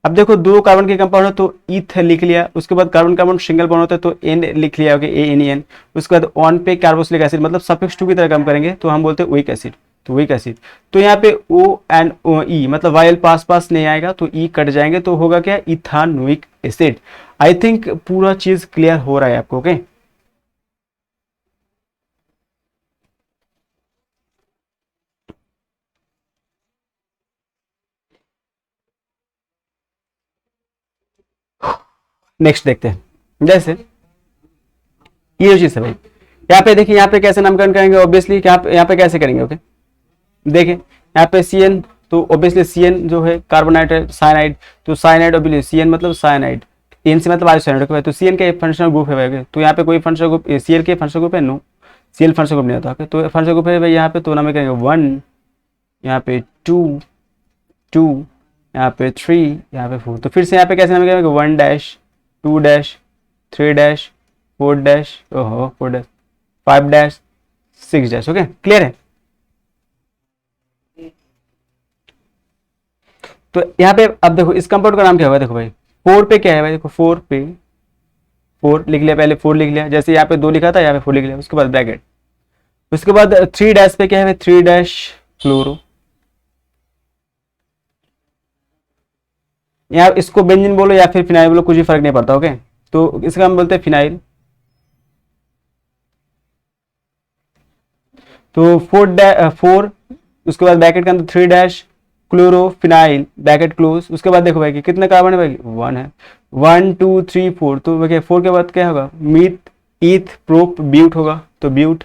अब देखो दो कार्बन के कंपाउंड है तो ईथ लिख लिया, उसके बाद कार्बन कार्बन सिंगल बॉन्ड होता है तो एन लिख लिया, ओके, ANEN। उसके बाद ऑन पे कार्बोक्सिलिक एसिड, मतलब सफिक्स 2 की तरह काम करेंगे तो हम बोलते हैं ओइक एसिड, तो ओइक एसिड। तो यहाँ पे ONE मतलब वाइल पास पास नहीं आएगा तो ई कट जाएंगे, तो होगा क्या, इथानोइक एसिड। आई थिंक पूरा चीज क्लियर हो रहा है आपको, ओके। नेक्स्ट देखते हैं, जैसे ये जो चीज है भाई, यहाँ पे देखिए, यहाँ पे कैसे नामकरण करेंगे, ऑब्वियसली यहाँ पे कैसे करेंगे, ओके। देखिए यहाँ पे CN, तो ऑब्वियसली CN जो है कार्बोनाइट है, साइनाइड, तो साइनाइड ऑब्वियसली CN मतलब साइनाइड, एन से मतलब आइसोसाइनाइड, ओके। तो CN का फंक्शनल ग्रुप है भाई, तो यहाँ पे कोई फंक्शनल ग्रुप Cl के फंक्शनल ग्रुप है, नो, Cl फंक्शनल ग्रुप नहीं होता, ओके। तो फंक्शनल ग्रुप है भाई यहाँ पे, तो नाम करेंगे 1, यहाँ पे 2, 2, यहाँ पे 3, यहाँ पे 4। तो फिर से यहाँ पे कैसे नाम करेंगे, 1 डैश, 2 डैश, 3 डैश, 4 डैश, ओहो 4 dash, 5 dash, 6 dash, okay, clear है। तो यहाँ पे अब देखो इस कंपाउंड का नाम क्या होगा, देखो भाई 4 पे क्या है भाई, देखो 4 पे 4 लिख लिया, पहले 4 लिख लिया, जैसे यहाँ पे 2 लिखा था यहाँ पे 4 लिख लिया, उसके बाद ब्रैकेट, उसके बाद 3 डैश पे क्या है भाई, 3 डैश फ्लोरो, यहाँ इसको बेंजीन बोलो या फिर फिनाइल बोलो, कुछ भी फर्क नहीं पड़ता, ओके। तो इसका हम बोलते हैं फिनाइल। तो 4 उसके बाद ब्रैकेट के अंदर 3 डैश क्लोरोफिनाइल, ब्रैकेट क्लोज। उसके बाद देखो भाई कि कितने कार्बन है भाई, 1 है, 1 2 3 4। तो भाई 4 के बाद क्या होगा, मीथ, ईथ, प्रोप, ब्यूट होगा, तो ब्यूट,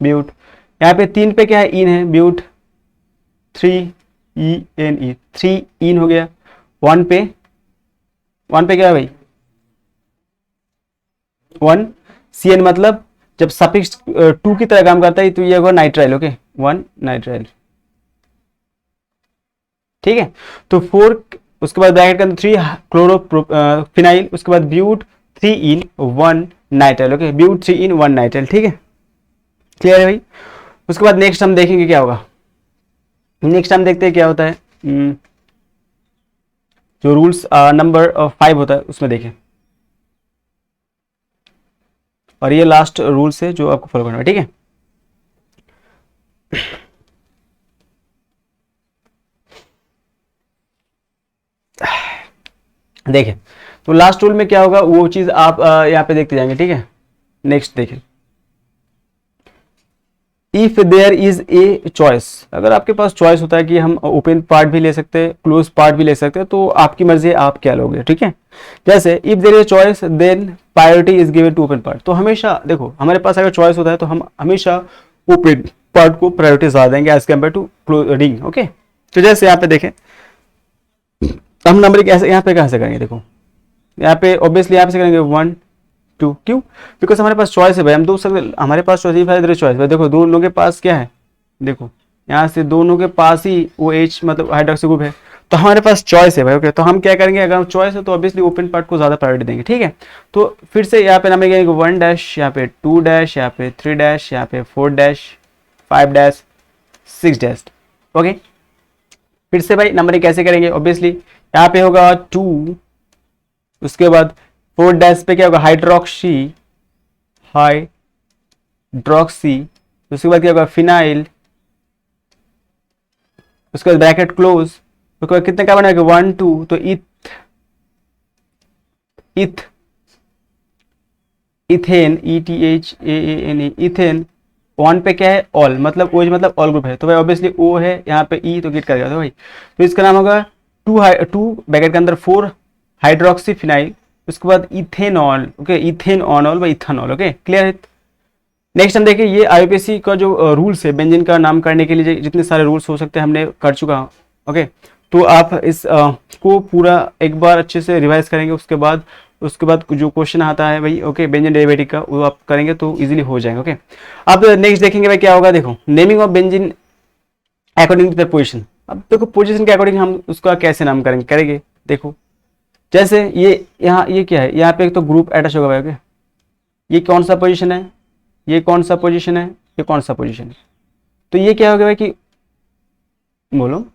ब्यूट। यहाँ पे 3 पे क्या है, इन है, ब्यूट, 3 ENE, 3 इन हो गया। 1 पे क्या है भाई, 1 CN मतलब जब सफिक्स 2 की तरह काम करता है तो ये होगा नाइट्राइल, ओके, 1 नाइट्राइल, ठीक है। तो 4, उसके बाद ब्रैकेट के अंदर 3 क्लोरोफिनाइल, उसके बाद but, 3 ene 1 nitrile, okay, but 3 ene 1 nitrile, ठीक है, क्लियर है भाई। उसके बाद नेक्स्ट हम देखेंगे क्या होगा, नेक्स्ट हम देखते हैं क्या होता है, जो रूल्स नंबर 5 होता है उसमें देखें, और ये लास्ट रूल्स है जो आपको फॉलो करना है, ठीक है। देखें तो लास्ट रूल में क्या होगा, वो चीज आप यहाँ पे देखते जाएंगे, ठीक है। नेक्स्ट देखें, if there is a choice, अगर आपके पास चॉइस होता है कि हम ओपन पार्ट भी ले सकते हैं, क्लोज पार्ट भी ले सकते हैं, तो आपकी मर्जी है आप क्या लोगे, ठीक है। जैसे if there is choice then priority is given to open part, तो हमेशा देखो हमारे पास अगर चॉइस होता है तो हम हमेशा ओपन पार्ट को प्रायोरिटी ज्यादा देंगे as compare to ring, okay. तो जैसे यहाँ पे देखें, हम नंबर कैसे यहाँ पे कैसे करेंगे, देखो यहाँ पे ऑब्वियसली यहाँ पे करेंगे 1 2, क्यों, बिकॉज हमारे पास चॉइस है भाई, हम दो सकते, हमारे पास चॉइस है, देखो दोनों के पास क्या है, देखो यहाँ से दोनों के पास ही OH मतलब हाइड्रोक्सी ग्रुप है, तो हमारे पास चॉइस है भाई, ओके। तो हम क्या करेंगे, अगर हम चॉइस है तो ऑब्वियसली ओपन पार्ट को ज्यादा प्रायोरिटी देंगे, ठीक है। तो फिर से यहाँ पे नंबर 1 डैश, यहाँ पे 2 डैश, यहाँ पे 3 डैश, यहाँ पे 4 डैश, 5 डैश, 6 डैश, ओके। फिर से भाई नंबरिंग कैसे करेंगे, ऑब्वियसली यहाँ पे होगा 2, उसके बाद 4 डैश पे क्या होगा, हाइड्रोक्सी, हाइड्रोक्सी, उसके बाद क्या होगा, फिनाइल, उसके बाद ब्रैकेट क्लोज, उसके बाद कितने कार्बन आएगा, 1 2, तो इथ, इथ, इथेन, ETHAANE, इथेन। 1 पे क्या है, ऑल, मतलब OH मतलब ऑल ग्रुप है, तो भाई ऑब्वियसली O है, यहाँ पे E तो गिट कर गया, तो भाई तो इसका नाम होगा 2 ब्रैकेट के अंदर 4 हाइड्रोक्सी फिनाइल, उसके बाद ethanol, okay, ethanol by ethanol, okay, clear है। नेक्स्ट हम देखें, ये IUPAC का जो रूल्स है बेंजीन का नाम करने के लिए जितने सारे रूल्स हो सकते हैं हमने कर चुका, ओके। तो आप इस को पूरा एक बार अच्छे से रिवाइज करेंगे, उसके बाद जो क्वेश्चन आता है भाई, ओके, बेंजीन डेरिवेटिव का, वो आप करेंगे तो इजीली हो जाएगा, ओके। अब नेक्स्ट देखेंगे भाई क्या होगा, देखो naming of benzene according to the position. अब देखो पोजीशन के अकॉर्डिंग हम उसका कैसे नाम करेंगे, देखो जैसे ये यहाँ, ये क्या है, यहाँ पे एक तो ग्रुप अटैच होगा भाई, ओके। ये कौन सा पोजीशन है, ये कौन सा पोजीशन है, ये कौन सा पोजीशन है, तो ये क्या हो गया भाई कि बोलो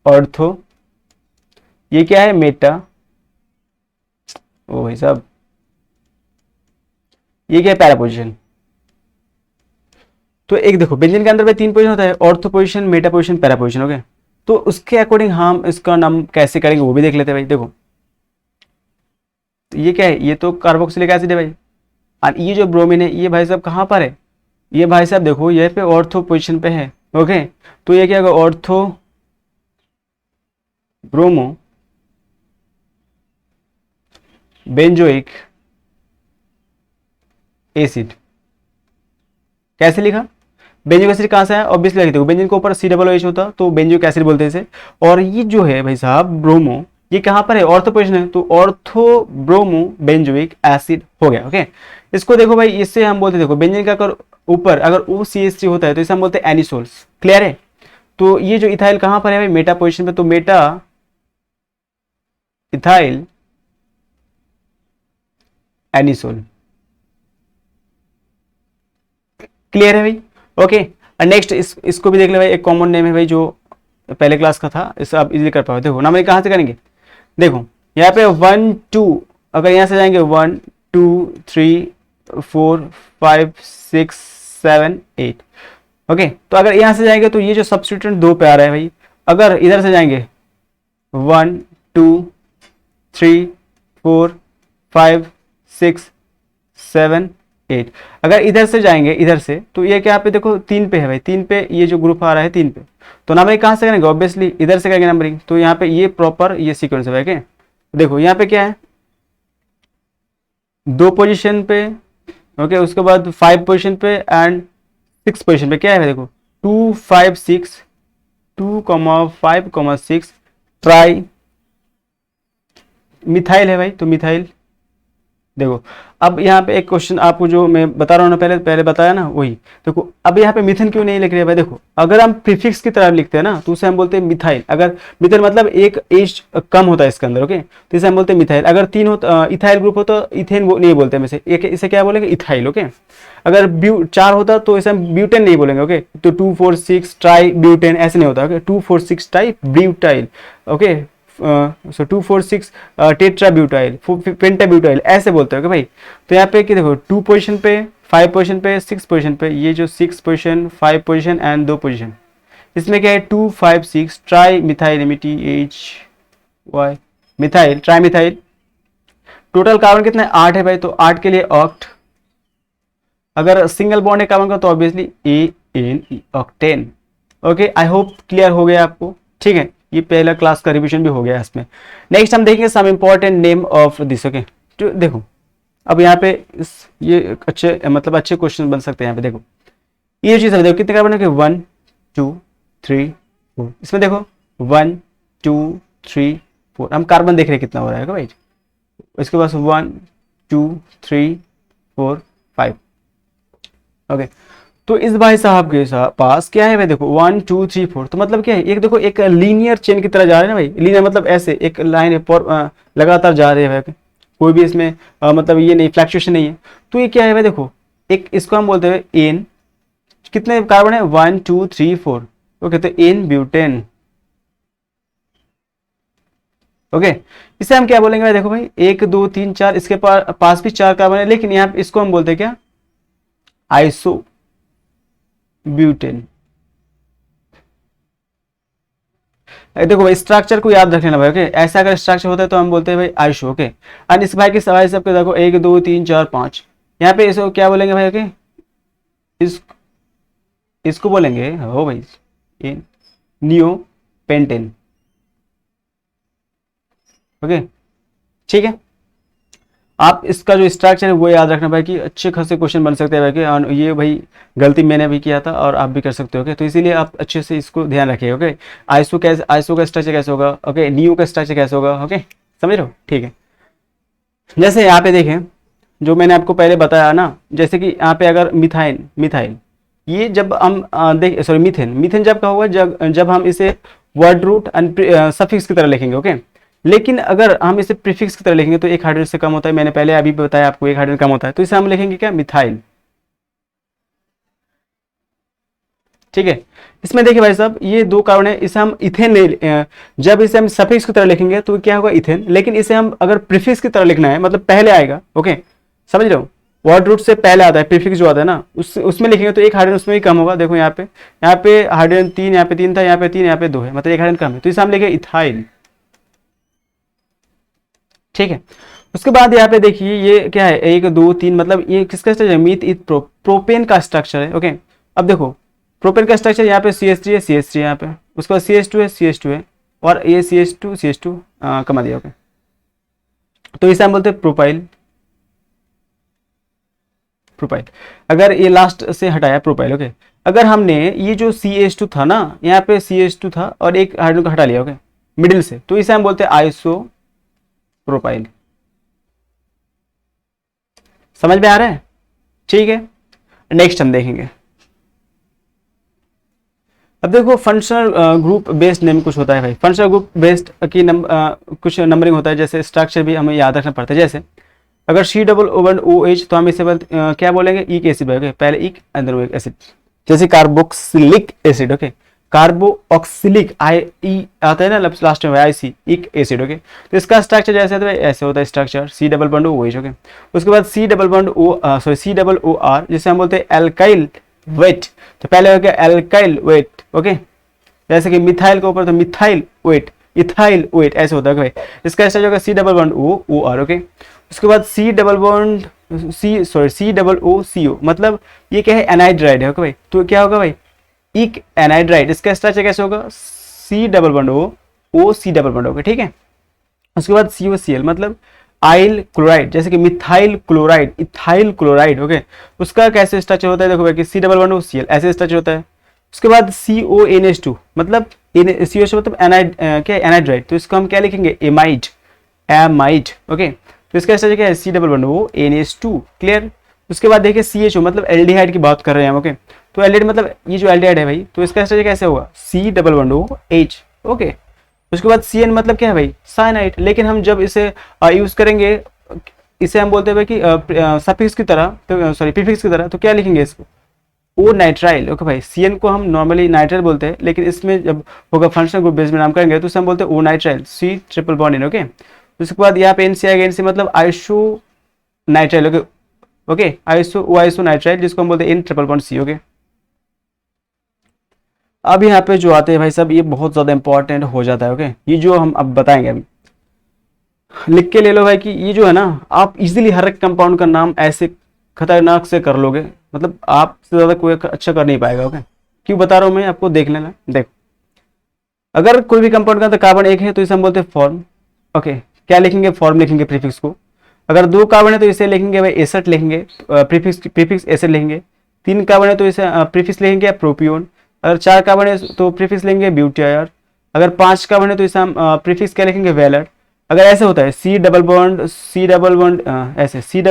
ऑर्थो, ये क्या है मेटा, ओ भाई साहब ये क्या है पैरा पोजिशन। तो एक देखो व्यंजन के अंदर में 3 पोजिशन होता है, ortho position, Meta position, para position. Okay, तो उसके अकॉर्डिंग हम इसका नाम कैसे करेंगे वो भी देख लेते हैं भाई। देखो तो ये क्या है, ये तो कार्बोक्सिलिक एसिड है भाई, और ये जो ब्रोमीन है ये भाई साहब कहाँ पर है, ये भाई साहब देखो ये पे ऑर्थो पोजिशन पे है। ओके, तो ये क्या होगा ऑर्थो ब्रोमो बेंजोइक एसिड। कैसे लिखा, बेंजोइक एसिड कहाँ से है, ऑब्वियसली देखो बेंजीन के ऊपर COOH होता तो बेंजोइक एसिड बोलते हैं इसे। और ये जो है भाई साहब ब्रोमो, ये कहाँ पर है, ऑर्थो पोजिशन है, तो ऑर्थो ब्रोमो बेंजोइक एसिड हो गया। ओके, इसको देखो भाई, इससे हम बोलते देखो बेंजीन का अगर ऊपर अगर OCH3 होता है तो इसे हम बोलते हैं एनिसोल्स। क्लियर है। तो ये जो इथाइल कहाँ पर है भाई, मेटा पोजिशन पे, तो मेटा इथाइल एनिसोल। क्लियर है भाई। ओके, नेक्स्ट इसको भी देख ले भाई, एक कॉमन नेम है भाई जो पहले क्लास का था, इसे आप इजीली कर पाओ। देखो ना मैं कहाँ से करेंगे, देखो यहाँ पे 1 2, अगर यहाँ से जाएंगे 1 2 3 4 5 6 7 8। ओके, तो अगर यहाँ से जाएंगे तो ये जो सब्स्टिट्यूएंट 2 पे आ रहा है भाई, अगर इधर से जाएंगे 1 2 3 4 5 6 7 8, अगर इधर से जाएंगे इधर से तो ये क्या पे देखो 3 पे है भाई, 3 पे ये जो ग्रुप आ रहा है 3 पे, तो ना भाई कहाँ से करेंगे, ऑब्वियसली इधर से करेंगे नंबरिंग। तो यहाँ पे ये प्रॉपर ये सीक्वेंस है भाई। देखो यहाँ पे क्या है 2 पोजीशन पे, ओके, उसके बाद 5 पोजीशन पे एंड 6 पोजीशन पे क्या है देखो 2 5 6 2,5,6 ट्राई मिथाइल है भाई, तो मिथाइल। देखो अब यहाँ पे एक क्वेश्चन आपको जो मैं बता रहा हूँ ना, पहले पहले बताया ना वही। देखो अब यहाँ पे मिथेन क्यों नहीं लिख रहे भाई, देखो अगर हम प्रीफिक्स की तरह लिखते हैं ना तो उसे हम बोलते हैं मिथाइल। अगर मिथाइल मतलब एक एज कम होता है इसके अंदर, ओके, तो इसे हम बोलते हैं मिथाइल। अगर 3 होता इथाइल ग्रुप हो तो इथेन नहीं बोलते हम इसे क्या बोलेंगे, इथाइल। ओके, अगर 4 होता तो इसे हम ब्यूटेन नहीं बोलेंगे। ओके, तो 2 4 6 ट्राई ब्यूटेन ऐसे नहीं होता। Okay, 2 4 6 try butyl. ओके, सो 2 4 6 टेट्रा ब्यूटाइल, पेंटा ब्यूटाइल ऐसे बोलते हैं। भाई तो यहाँ पे कि देखो 2 पोजीशन पे 5 पोजीशन पे 6 पोजीशन पे, ये जो 6 पोजीशन 5 पोजीशन एंड 2 पोजीशन, इसमें क्या है 2 5 6 tri methyl MTHY methyl tri methyl. Total carbon कितना है 8 है भाई, तो 8 के लिए ऑक्ट। अगर सिंगल बॉन्ड है कार्बन का तो obviously ANE octane. Okay, I hope clear हो गया आपको। ठीक है, ये पहला क्लास का रिवीजन भी हो गया इसमें। नेक्स्ट हम देखेंगे some important name of this. Okay, तो देखो अब यहाँ पे ये अच्छे मतलब अच्छे क्वेश्चन बन सकते हैं। यहाँ पे देखो ये चीज देखो कितने कार्बन है, 1 2 3 4, इसमें देखो 1 2 3 4, हम कार्बन देख रहे हैं कितना हो रहा है भाई। इसके पास 1 2 3 4 5। ओके, तो इस भाई साहब के पास क्या है भाई, देखो 1 2 3 4, तो मतलब क्या है, एक देखो एक लीनियर चेन की तरह जा रहे हैं ना भाई। लीनियर मतलब ऐसे एक लाइन लगातार जा रहे हैं भाई, कोई भी इसमें मतलब ये नहीं फ्लैक्चुएशन नहीं है। तो ये क्या है भाई, देखो एक इसको हम बोलते हैं एन, कितने कार्बन है 1 2 3 4। ओके, तो एन ब्यूटेन। ओके, इसे हम क्या बोलेंगे भाई, देखो भाई 1 2 3 4, इसके पास भी 4 कार्बन है, लेकिन यहाँ इसको हम बोलते हैं क्या, आइसो ब्यूटेन। देखो भाई स्ट्रक्चर को याद रख लेना भाई। ओके, ऐसा अगर स्ट्रक्चर होता है तो हम बोलते हैं भाई आइसो। ओके, और इस भाई की सवाई सबके देखो 1 2 3 4 5, यहाँ पे इसको क्या बोलेंगे भाई। ओके, इसको बोलेंगे हो भाई नियो पेंटेन। ओके, ठीक है, आप इसका जो स्ट्रक्चर है वो याद रखना भाई कि अच्छे खासे क्वेश्चन बन सकते हैं भाई कि, और ये भाई गलती मैंने भी किया था और आप भी कर सकते हो। ओके, तो इसीलिए आप अच्छे से इसको ध्यान रखिए। ओके, आइसो का स्ट्रक्चर कैसे होगा, ओके, नियो का स्ट्रक्चर कैसे होगा, ओके समझ रहे हो। ठीक है, जैसे यहाँ पे देखें जो मैंने आपको पहले बताया ना, जैसे कि यहाँ पे अगर मिथाइल ये जब हम मीथेन जब का होगा जब हम इसे वर्ड रूट सफिक्स की तरह लिखेंगे। ओके, लेकिन अगर हम इसे प्रीफिक्स की तरह लिखेंगे तो 1 हाइड्रोजन से कम होता है, मैंने पहले अभी बताया आपको 1 हाइड्रोजन कम होता है, तो इसे हम लिखेंगे क्या, मिथाइल। ठीक है। इसमें देखिए भाई साहब, ये दो कार्बन है, इसे हम इथेन जब इसे हम सफिक्स की तरह लिखेंगे तो क्या होगा, इथेन। लेकिन इसे हम अगर प्रीफिक्स की तरह लिखना है, मतलब पहले आएगा, ओके, समझ रहे हो, वर्ड रूट से पहले आता है प्रीफिक्स जो आता है ना, उसमें लिखेंगे तो एक हाइड्रोजन उसमें भी कम होगा। देखो यहाँ पे हाइड्रोजन 3, यहाँ पे 3 था, यहाँ पे 3, यहाँ पे 2 है, मतलब एक हाइड्रोजन कम है, तो इसे हम लिखे इथाइल। ठीक है। उसके बाद यहाँ पे देखिए ये क्या है, 1 2 3, मतलब ये किसका स्ट्रक्चर है, मीथ इथ प्रोपेन का स्ट्रक्चर है। ओके, अब देखो प्रोपेन का स्ट्रक्चर, यहाँ पे CH3 है, CH3 है यहाँ पे, उसके बाद CH2 है, CH2 है, और ये CH2 कमा दिया। ओके, तो इसे हम बोलते हैं प्रोपाइल। प्रोपाइल, अगर ये लास्ट से हटाया प्रोपाइल। ओके, अगर हमने ये जो CH2 था ना, यहाँ पे CH2 था और एक हाइड्रोजन को हटा लिया, ओके, मिडिल से, तो इसे हम बोलते हैं आइसो प्रोपाइल। समझ में आ रहा है? ठीक है, नेक्स्ट हम देखेंगे। अब देखो फंक्शनल ग्रुप बेस्ड नेम कुछ होता है भाई, फंक्शनल ग्रुप बेस्ड की कुछ नंबरिंग होता है, जैसे स्ट्रक्चर भी हमें याद रखना पड़ता है। जैसे अगर C=OH तो हम इसे क्या बोलेंगे, इक एसिड। ओके, पहले इक अंदर एसिड, जैसे कार्बोक्सिलिक एसिड। ओके, कार्बोक्सिलिक ई आता है ना लास्ट में, IC, इक एसिड। ओके, तो इसका स्ट्रक्चर जैसे होता है ऐसे होता है स्ट्रक्चर, C=OH। ओके, उसके बाद C=OR, जिसे हम बोलते हैं एल्काइल वेट। तो पहले हो गया एल्काइल वेट। ओके, जैसे कि मिथाइल के ऊपर तो मिथाइल वेट, इथाइल वेट, ऐसे होता है भाई। इसका स्ट्रक्चर होगा C=OR। ओके, उसके बाद COO, मतलब ये क्या है, एनाइड्राइड है। ओके भाई, तो क्या होगा भाई, इक एनाइड्राइड। इसका स्ट्रक्चर कैसे होगा, C=OC। ओके, ठीक है। उसके बाद COCl, मतलब आइल क्लोराइड, जैसे कि methyl chloride, ethyl chloride. Okay, उसका कैसे स्ट्रक्चर होता है, देखो भाई कि C=OCl, ऐसे स्ट्रक्चर होता है। उसके बाद CONH2, मतलब COH मतलब एनाइड, क्या एनाइड्राइड, तो इसको हम क्या लिखेंगे, एमाइड। ओके, तो इसका स्ट्रक्चर क्या है, C=ONH2। क्लियर। उसके बाद देखिए CHO, मतलब एल्डिहाइड की बात कर रहे हैं हम। ओके, तो एल्डिहाइड मतलब ये जो एल्डिहाइड है भाई, तो इसका स्ट्रक्चर कैसे होगा, C=OH। ओके, उसके बाद CN मतलब क्या है भाई, साइनाइड। लेकिन हम जब इसे यूज करेंगे, इसे हम बोलते हैं भाई कि सफिक्स की तरह, तो सॉरी प्रीफिक्स की तरह, तो क्या लिखेंगे इसको, ओ नाइट्राइल। ओके भाई, CN को हम नॉर्मली नाइट्राइल बोलते हैं, लेकिन इसमें जब होगा फंक्शनल ग्रुप बेस में नाम करेंगे तो उसे हम बोलते हैं ओ नाइट्राइल, C∭N। ओके, उसके बाद यहाँ पे NC आएगा, NC मतलब iso nitrile. Okay, okay, iso nitrile, जिसको हम बोलते हैं N∭C। ओके, अब यहाँ पे जो आते हैं भाई साहब, ये बहुत ज्यादा इंपॉर्टेंट हो जाता है। ओके, ये जो हम अब बताएंगे, अभी लिख के ले लो भाई कि ये जो है ना, आप इजीली हर एक कंपाउंड का नाम ऐसे खतरनाक से कर लोगे, मतलब आपसे ज्यादा कोई अच्छा कर नहीं पाएगा। ओके, क्यों बता रहा हूँ मैं आपको, देख लेना। देखो, अगर कोई भी कंपाउंड का तो कार्बन एक है तो इसे हम बोलते हैं फॉर्म। ओके, क्या लिखेंगे, फॉर्म लिखेंगे प्रीफिक्स को। अगर 2 कार्बन है तो इसे लिखेंगे भाई एसेट लिखेंगे, प्रीफिक्स एसेट लिखेंगे। 3 कार्बन है तो इसे प्रीफिक्स लिखेंगे प्रोपियोन। अगर 4 कार्बन है तो प्रीफिक्स लेंगे ब्यूटायर। अगर 5 कार्बन है तो इसे हम प्रीफिक्स क्या लिखेंगे, वैलेट। अगर ऐसे होता है C∭C ऐसे C∭C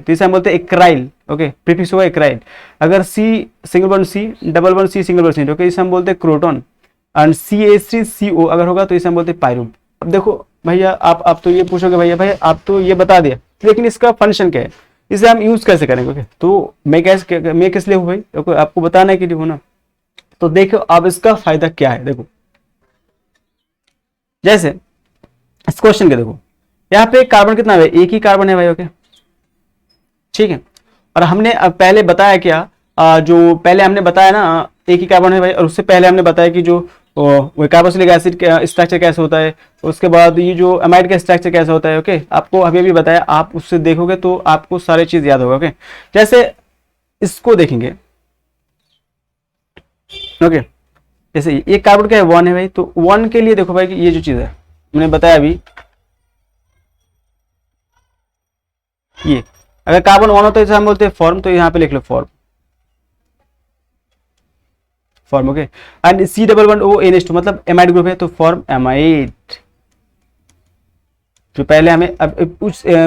तो इसे हम बोलते हैं एक्राइल। ओके, प्रीफिक्स होगा एक्राइल। अगर C∭C ओके, इसे हम बोलते हैं क्रोटोन। एंड CH3CO अगर होगा तो इसे हम बोलते हैं पायरुल। अब देखो भैया, आप तो ये पूछोगे भैया आप तो ये बता दिया, लेकिन इसका फंक्शन क्या है, इसे हम यूज कैसे करेंगे। ओके, तो मैं किस लिए हूँ भाई, देखो आपको बताने के लिए हूँ ना। तो देखो अब इसका फायदा क्या है, देखो जैसे इस क्वेश्चन के देखो, यहाँ पे कार्बन कितना है, एक ही कार्बन है भाई। ओके, ठीक है। और हमने अब पहले बताया क्या, जो पहले हमने बताया ना एक ही कार्बन है भाई, और उससे पहले हमने बताया कि जो वो कार्बोक्सिलिक एसिड का स्ट्रक्चर कैसे होता है, उसके बाद ये जो अमाइड का स्ट्रक्चर कैसे होता है। ओके, आपको अभी भी बताया, आप उससे देखोगे तो आपको सारी चीज याद होगा। ओके, जैसे इसको देखेंगे। ओके, जैसे ये कार्बन क्या है, 1 है भाई, तो 1 के लिए देखो भाई कि ये जो चीज है मैंने बताया अभी, ये अगर कार्बन 1 हो तो इसे हम बोलते हैं फॉर्म, तो यहाँ पे लिख लो फॉर्म। ओके, एंड C∭ONH2 मतलब एमाइड ग्रुप है, तो फॉर्म एमाइड। जो पहले हमें अब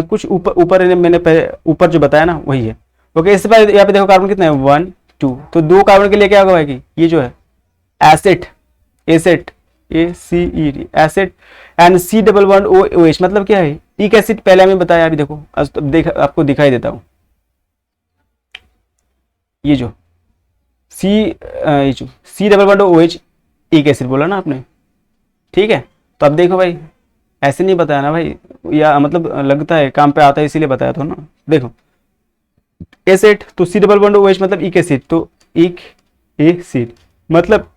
कुछ ऊपर मैंने ऊपर जो बताया ना वही है। ओके, इससे पहले यहाँ पे देखो कार्बन कितना है, 1 2, तो 2 कार्बन के लिए क्या होगा भाई कि ये जो है acid asset ACED acid. And C∭OH मतलब क्या है, इक एसिड, पहले हमें बताया अभी। देखो आपको दिखाई देता हूँ, ये जो C double bond O H, एक एसिड बोला ना आपने, ठीक है। तो अब देखो भाई, ऐसे नहीं बताया ना भाई, या मतलब लगता है काम पे आता है इसीलिए बताया था ना। देखो एसिड तो C double bond O H मतलब एक एसिड, तो एक एसिड मतलब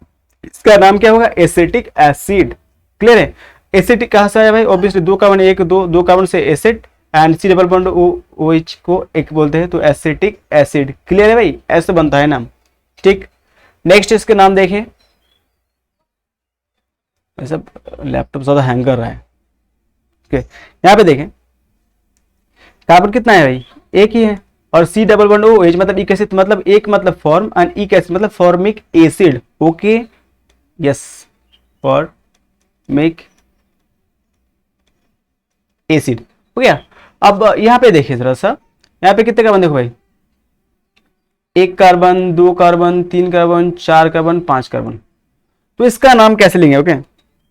इसका नाम क्या होगा, एसिटिक एसिड। क्लियर है। एसिटिक कहाँ से आया भाई, ऑब्वियसली दो कार्बन, एक दो कार्बन से acid, and C double bond O H को एक बोलते हैं, तो एसिटिक एसिड। क्लियर है भाई, ऐसे बनता है नाम। ठीक, नेक्स्ट इसके नाम देखें। सब लैपटॉप ज्यादा हैंग कर रहा है। ओके, यहाँ पे देखें कार्बन कितना है भाई, एक ही है। और C double bond O H मतलब एक एसिड, मतलब एक मतलब फॉर्म, एंड एक एसिड मतलब formic acid. Okay, yes, formic acid हो गया। अब यहाँ पे देखिए जरा सा, यहाँ पे कितने कार्बन देखो भाई, एक कार्बन, दो कार्बन, तीन कार्बन, चार कार्बन, पांच कार्बन। तो इसका नाम कैसे लेंगे, ओके।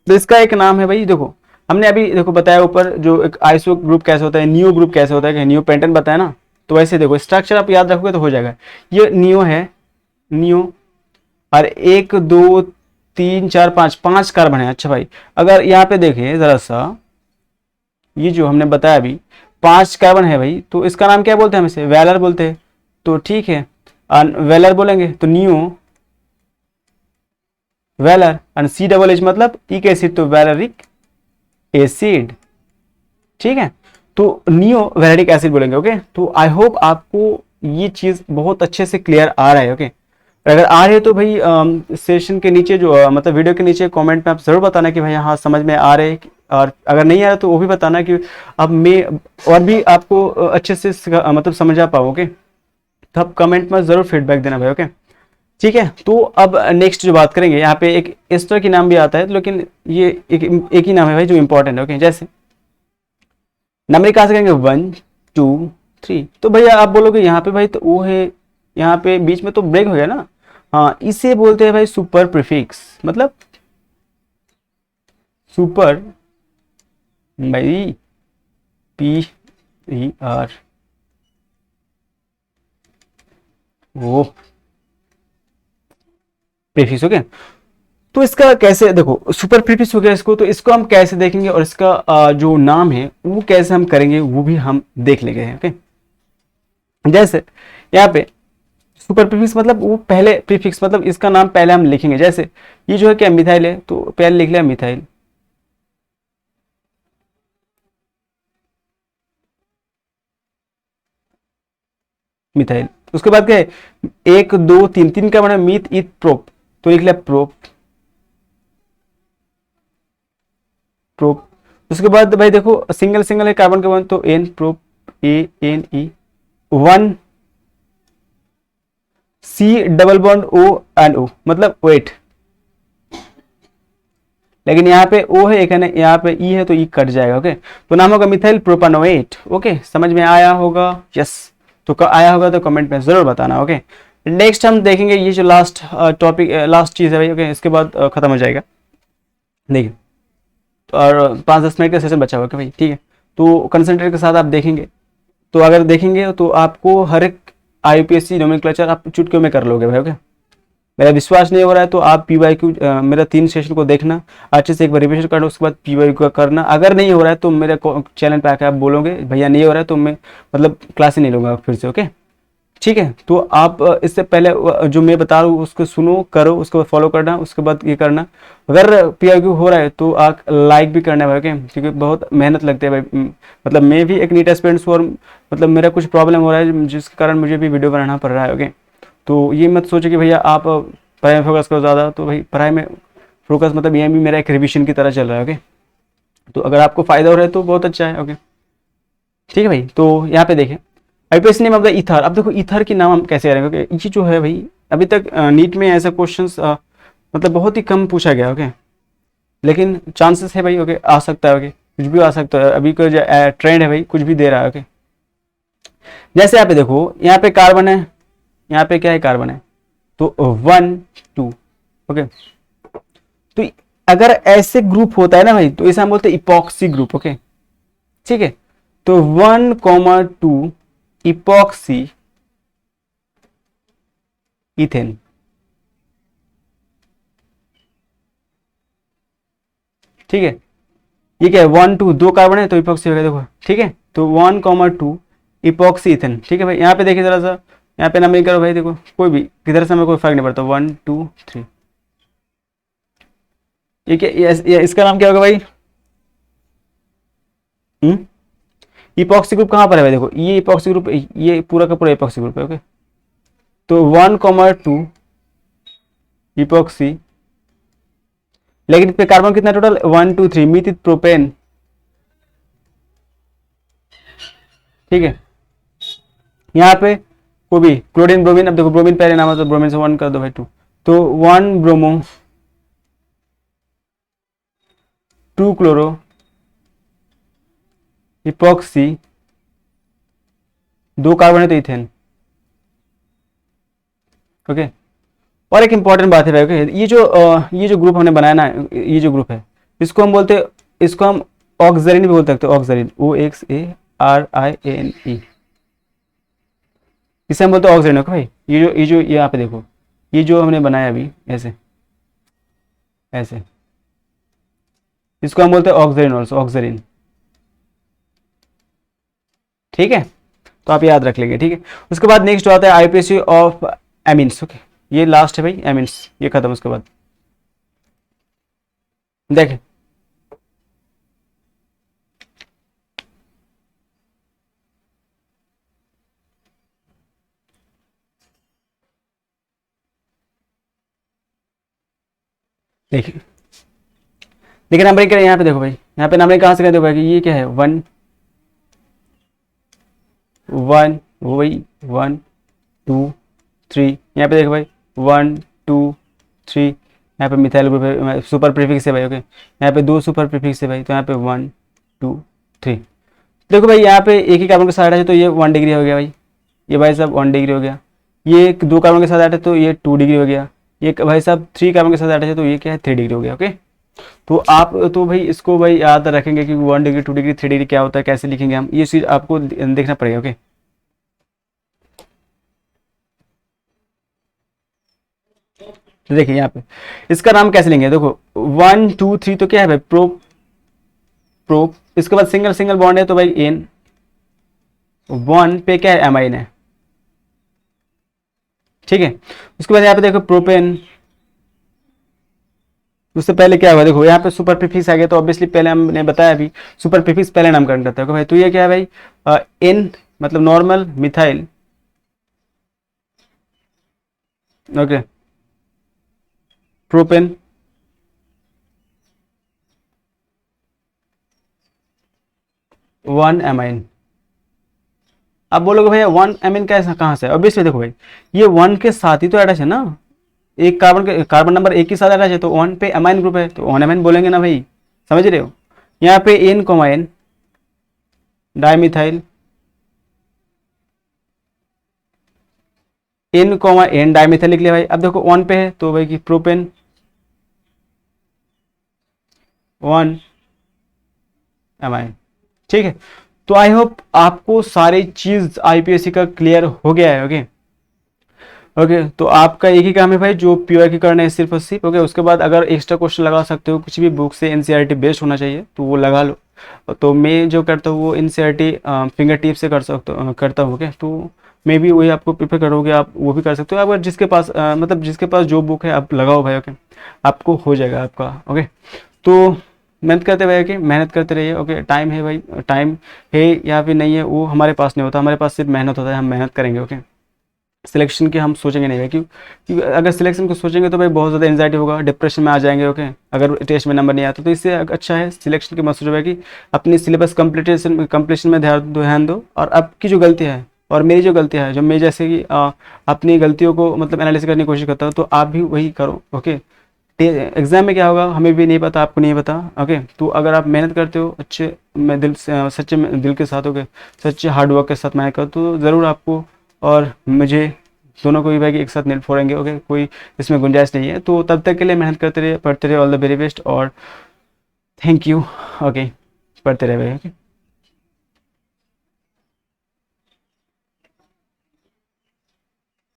तो इसका एक नाम है भाई, देखो हमने अभी देखो बताया ऊपर, जो एक आइसो ग्रुप कैसे होता है, नियो ग्रुप कैसे होता है, नियो पेंटेन बताया ना। तो वैसे देखो स्ट्रक्चर आप याद रखोगे तो हो जाएगा। ये नियो है, नियो, और एक दो तीन चार पाँच, पांच कार्बन है। अच्छा भाई, अगर यहाँ पे देखें जरा सा, ये जो हमने बताया अभी पांच कार्बन है भाई, तो इसका नाम क्या बोलते हैं, हम इसे वैलर बोलते हैं। तो ठीक है, वैलर बोलेंगे तो neo valer, and C double H मतलब इक एसिड, तो वैलरिक एसिड। ठीक है, तो नियो वैलेरिक एसिड बोलेंगे। ओके, तो आई होप आपको ये चीज बहुत अच्छे से क्लियर आ रहा है। ओके, अगर आ रहे हो तो भाई सेशन के नीचे जो मतलब वीडियो के नीचे कमेंट में आप जरूर बताना कि भाई हाँ समझ में आ रहे, और अगर नहीं आ रहा तो वो भी बताना कि अब मैं और भी आपको अच्छे से मतलब समझ आ पाओ। ओके, तो आप कमेंट में जरूर फीडबैक देना भाई। ओके, ठीक है। तो अब नेक्स्ट जो बात करेंगे, यहाँ पे एक एस्टर की नाम भी आता है, लेकिन ये एक ही नाम है भाई जो इंपॉर्टेंट है। ओके, जैसे नंबर कहाँ से करेंगे, वन टू थ्री। तो भैया आप बोलोगे यहाँ पे भाई तो वो है, यहाँ पे बीच में तो ब्रेक हो गया ना। हाँ, इसे बोलते हैं भाई सुपर प्रीफिक्स, मतलब सुपर भाई, पी ई आर वो प्रीफिक्स। ओके, तो इसका कैसे देखो सुपर प्रीफिक्स हो गया इसको, तो इसको हम कैसे देखेंगे, और इसका जो नाम है वो कैसे हम करेंगे वो भी हम देख लेंगे। ओके, जैसे यहाँ पे सुपर प्रीफिक्स मतलब वो पहले प्रीफिक्स, मतलब इसका नाम पहले हम लिखेंगे। जैसे ये जो है क्या, मिथाइल है, तो पहले लिख लिया मिथाइल। मिथाइल, उसके बाद क्या है, एक दो तीन, तीन का बना मीथ ईथ प्रोप, तो लिख लिया प्रोप, प्रोप। उसके बाद भाई देखो सिंगल सिंगल है कार्बन का वन, तो n prop, a n e one, C double bond O and O मतलब वेट, लेकिन यहाँ पे ओ है एक है ना, यहाँ पे ई है तो ई कट जाएगा। ओके, तो नाम होगा मिथाइल प्रोपानोएट। ओके, समझ में आया होगा, यस। तो आया होगा तो कमेंट में जरूर बताना। ओके, नेक्स्ट हम देखेंगे ये जो लास्ट टॉपिक, लास्ट चीज है भाई। ओके, इसके बाद खत्म हो जाएगा। देखिए, तो और 5-10 मिनट का सेशन बचा हुआ है भाई, ठीक है। तो कंसंट्रेट के साथ आप देखेंगे, तो अगर देखेंगे तो आपको हर एक आईपीएससी नोमेनक्लेचर आप चुटकियों में कर लोगे भाई। ओके, मेरा विश्वास नहीं हो रहा है तो आप पीवाईक्यू मेरा 3 सेशन को देखना अच्छे से, एक बार रिविजन करना, उसके बाद पीवाईक्यू का करना। अगर नहीं हो रहा है तो मेरे चैनल पे आकर आप बोलोगे भैया नहीं हो रहा है, तो मैं मतलब क्लास ही नहीं लूंगा फिर से। ओके, ठीक है। तो आप इससे पहले जो मैं बता रहा हूँ उसको सुनो, करो, उसके बाद फॉलो करना, उसके बाद ये करना। अगर पीआईक्यू हो रहा है तो आप लाइक भी करना है भाई। ओके, क्योंकि बहुत मेहनत लगती है भाई। मतलब मैं भी एक नीट एस्पिरेंट्स हूँ, और मतलब मेरा कुछ प्रॉब्लम हो रहा है जिसके कारण मुझे भी वीडियो बनाना पड़ रहा है। ओके, तो ये मत सोचे कि भैया आप पढ़ाई में फोकस करो ज़्यादा, तो भाई पढ़ाई में फोकस मतलब ये भी मेरा एक रिविजन की तरह चल रहा है। ओके, तो अगर आपको फ़ायदा हो रहा है तो बहुत अच्छा है। ओके, ठीक है भाई। तो यहाँ पे देखें IPS name of the ether. अब देखो ईथर की नाम हम कैसे करेंगे। ओके, ये जो है भाई अभी तक नीट में ऐसा क्वेश्चंस मतलब बहुत ही कम पूछा गया। ओके, लेकिन चांसेस है भाई। ओके, आ सकता है। ओके, कुछ भी आ सकता है, अभी का जो ट्रेंड है भाई कुछ भी दे रहा है। ओके, जैसे यहाँ पे देखो, यहाँ पे कार्बन है, यहाँ पे क्या है, कार्बन है, तो वन टू। ओके, तो अगर ऐसे ग्रुप होता है ना भाई, तो इसे हम बोलते हैं इपॉक्सी ग्रुप। ओके, ठीक है। तो 1,2 इपॉक्सी इथेन। ठीक है, ये क्या है 1 2 दो कार्बन है तो इपॉक्सी हो गया देखो, ठीक है। तो 1,2 इपॉक्सी इथेन, ठीक है भाई। यहाँ पे देखिए जरा सा, यहाँ पे नंबरिंग करो भाई, देखो कोई भी किधर से हमें कोई फर्क नहीं पड़ता, 1 2 3। ये क्या, ये इसका नाम क्या होगा भाई? इपॉक्सी ग्रुप कहाँ पर है भाई? देखो ये इपॉक्सी ग्रुप, ये पूरा का पूरा इपॉक्सी ग्रुप है, ओके। तो 1,2 इपॉक्सी, लेकिन इस पे कार्बन कितना टोटल? 1 2 3 मिथिल प्रोपेन, ठीक है। यहाँ पे कोई भी क्लोरीन ब्रोमीन, अब देखो ब्रोमीन पहले नाम है तो ब्रोमीन से 1 कर दो भाई 2, तो 1 ब्रोमो 2 क्लोरो इपॉक्सी, दो कार्बन है तो इथेन, ओके। और एक इंपॉर्टेंट बात है भाई, ओके, ये जो ग्रुप हमने बनाया ना, ये जो ग्रुप है, इसको हम बोलते हैं, इसको हम ऑक्सरीन भी बोल सकते हैं, ऑक्सरीन, OXARIANE, इसे हम बोलते हैं ऑक्सरीन, ओके भाई। ये जो यहाँ पे देखो, ये जो हमने बनाया अभी ऐसे ऐसे, इसको हम बोलते हैं ऑक्सरीन, ऑल्सो ऑक्सरीन, ठीक है। तो आप याद रख लेंगे, ठीक है। उसके बाद नेक्स्ट आता है आईपीसी ऑफ एमिन्स, ओके। ये लास्ट है भाई एमिन्स, ये खत्म। उसके बाद देखें, देखिए देखिए नंबरिंग करें यहाँ पे, देखो भाई यहाँ पे नंबरिंग कहाँ से करते हो भाई, कि ये क्या है 1 1, वही 1 2 3, यहाँ पे देखो भाई 1 2 3, यहाँ पे मिथाइल ग्रुप है, सुपर प्रीफिक्स है भाई, ओके। यहाँ पे दो सुपर प्रीफिक्स है भाई, तो यहाँ पे 1 2 3। देखो भाई यहाँ पे एक ही कार्बन के साथ है तो ये 1 डिग्री हो गया भाई, ये भाई साहब 1 डिग्री हो गया। ये दो कार्बन के साथ ऐड है तो ये 2 डिग्री हो गया। ये भाई साहब 3 कार्बन के साथ ऐड है तो ये क्या है 3 डिग्री हो गया, ओके। तो आप तो भाई इसको भाई याद रखेंगे कि 1 डिग्री 2 डिग्री 3 डिग्री क्या होता है, कैसे लिखेंगे हम, ये चीज़ आपको देखना पड़ेगा, ओके। तो देखिए यहाँ पे इसका नाम कैसे लेंगे, देखो 1 2 3 तो क्या है भाई प्रो प्रो, इसके बाद सिंगल सिंगल बॉन्ड है तो भाई एन, 1 पे क्या है एमाइन है, ठीक है। उसके बाद यहाँ पे देखो प्रोपेन, उससे पहले क्या हुआ देखो यहाँ पे सुपर प्रीफिक्स आ गया, तो ऑब्वियसली पहले हमने बताया अभी सुपर प्रीफिक्स पहले नामकरण करता है, भाई। तो ये क्या है भाई एन मतलब normal methyl, okay, propane 1 amine. अब बोलोगे भैया 1 एमाइन कैसे कहाँ से? ऑब्वियसली देखो भाई ये 1 के साथ ही तो अटैच है ना, एक कार्बन नंबर एक के साथ अटैच है तो 1 पे एमाइन ग्रुप है तो 1 एमाइन बोलेंगे ना भाई, समझ रहे हो। यहाँ पे N comma N dimethyl, N comma N dimethyl लिख लिया भाई। अब देखो 1 पे है तो भाई कि प्रोपेन 1 एमाइन, ठीक है। तो आई होप आपको सारी चीज आईपीएससी का क्लियर हो गया है, ओके। ओके तो आपका एक ही काम है भाई, जो पीओ की करना है सिर्फ और सिर्फ, ओके। उसके बाद अगर एक्स्ट्रा क्वेश्चन लगा सकते हो कुछ भी बुक से, एनसीईआरटी बेस्ड होना चाहिए तो वो लगा लो। तो मैं जो करता हूँ वो एनसीईआरटी फिंगर टिप से करता हूँ, ओके। तो मे भी वही आपको प्रिफर करोगे, आप वो भी कर सकते हो। अगर जिसके पास मतलब जिसके पास जो बुक है आप लगाओ भाई, ओके, आपको हो जाएगा आपका, ओके। तो मेहनत करते भाई, ओके, मेहनत करते रहिए, ओके। टाइम है भाई, टाइम है या फिर नहीं है वो हमारे पास नहीं होता, हमारे पास सिर्फ मेहनत होता है, हम मेहनत करेंगे, ओके। सिलेक्शन के हम सोचेंगे नहीं भाई, क्योंकि अगर सिलेक्शन को सोचेंगे तो भाई बहुत ज़्यादा एंजाइटी होगा, डिप्रेशन में आ जाएंगे, ओके। अगर टेस्ट में नंबर नहीं आता तो इससे अच्छा है सिलेक्शन के मत सोचो भाई कि अपनी सिलेबस कंप्लीशन में ध्यान दो। और आपकी जो गलतियाँ है और मेरी जो गलतियाँ है, जो मैं जैसे कि अपनी गलतियों को मतलब एनालिसिस करने की कोशिश करता हूँ, तो आप भी वही करो, ओके। एग्जाम में क्या होगा हमें भी नहीं पता, आपको नहीं पता, ओके। तो अगर आप मेहनत करते हो अच्छे में दिल से, सच्चे में दिल के साथ, ओके, सच्चे हार्डवर्क के साथ मेहनत करो तो ज़रूर आपको और मुझे दोनों को भी भाई एक साथ मिल फोड़ेंगे, ओके। कोई इसमें गुंजाइश नहीं है। तो तब तक के लिए मेहनत करते रहिए, पढ़ते रहिए, ऑल द वेरी बेस्ट और थैंक यू, ओके। पढ़ते रहे भाई, ओके।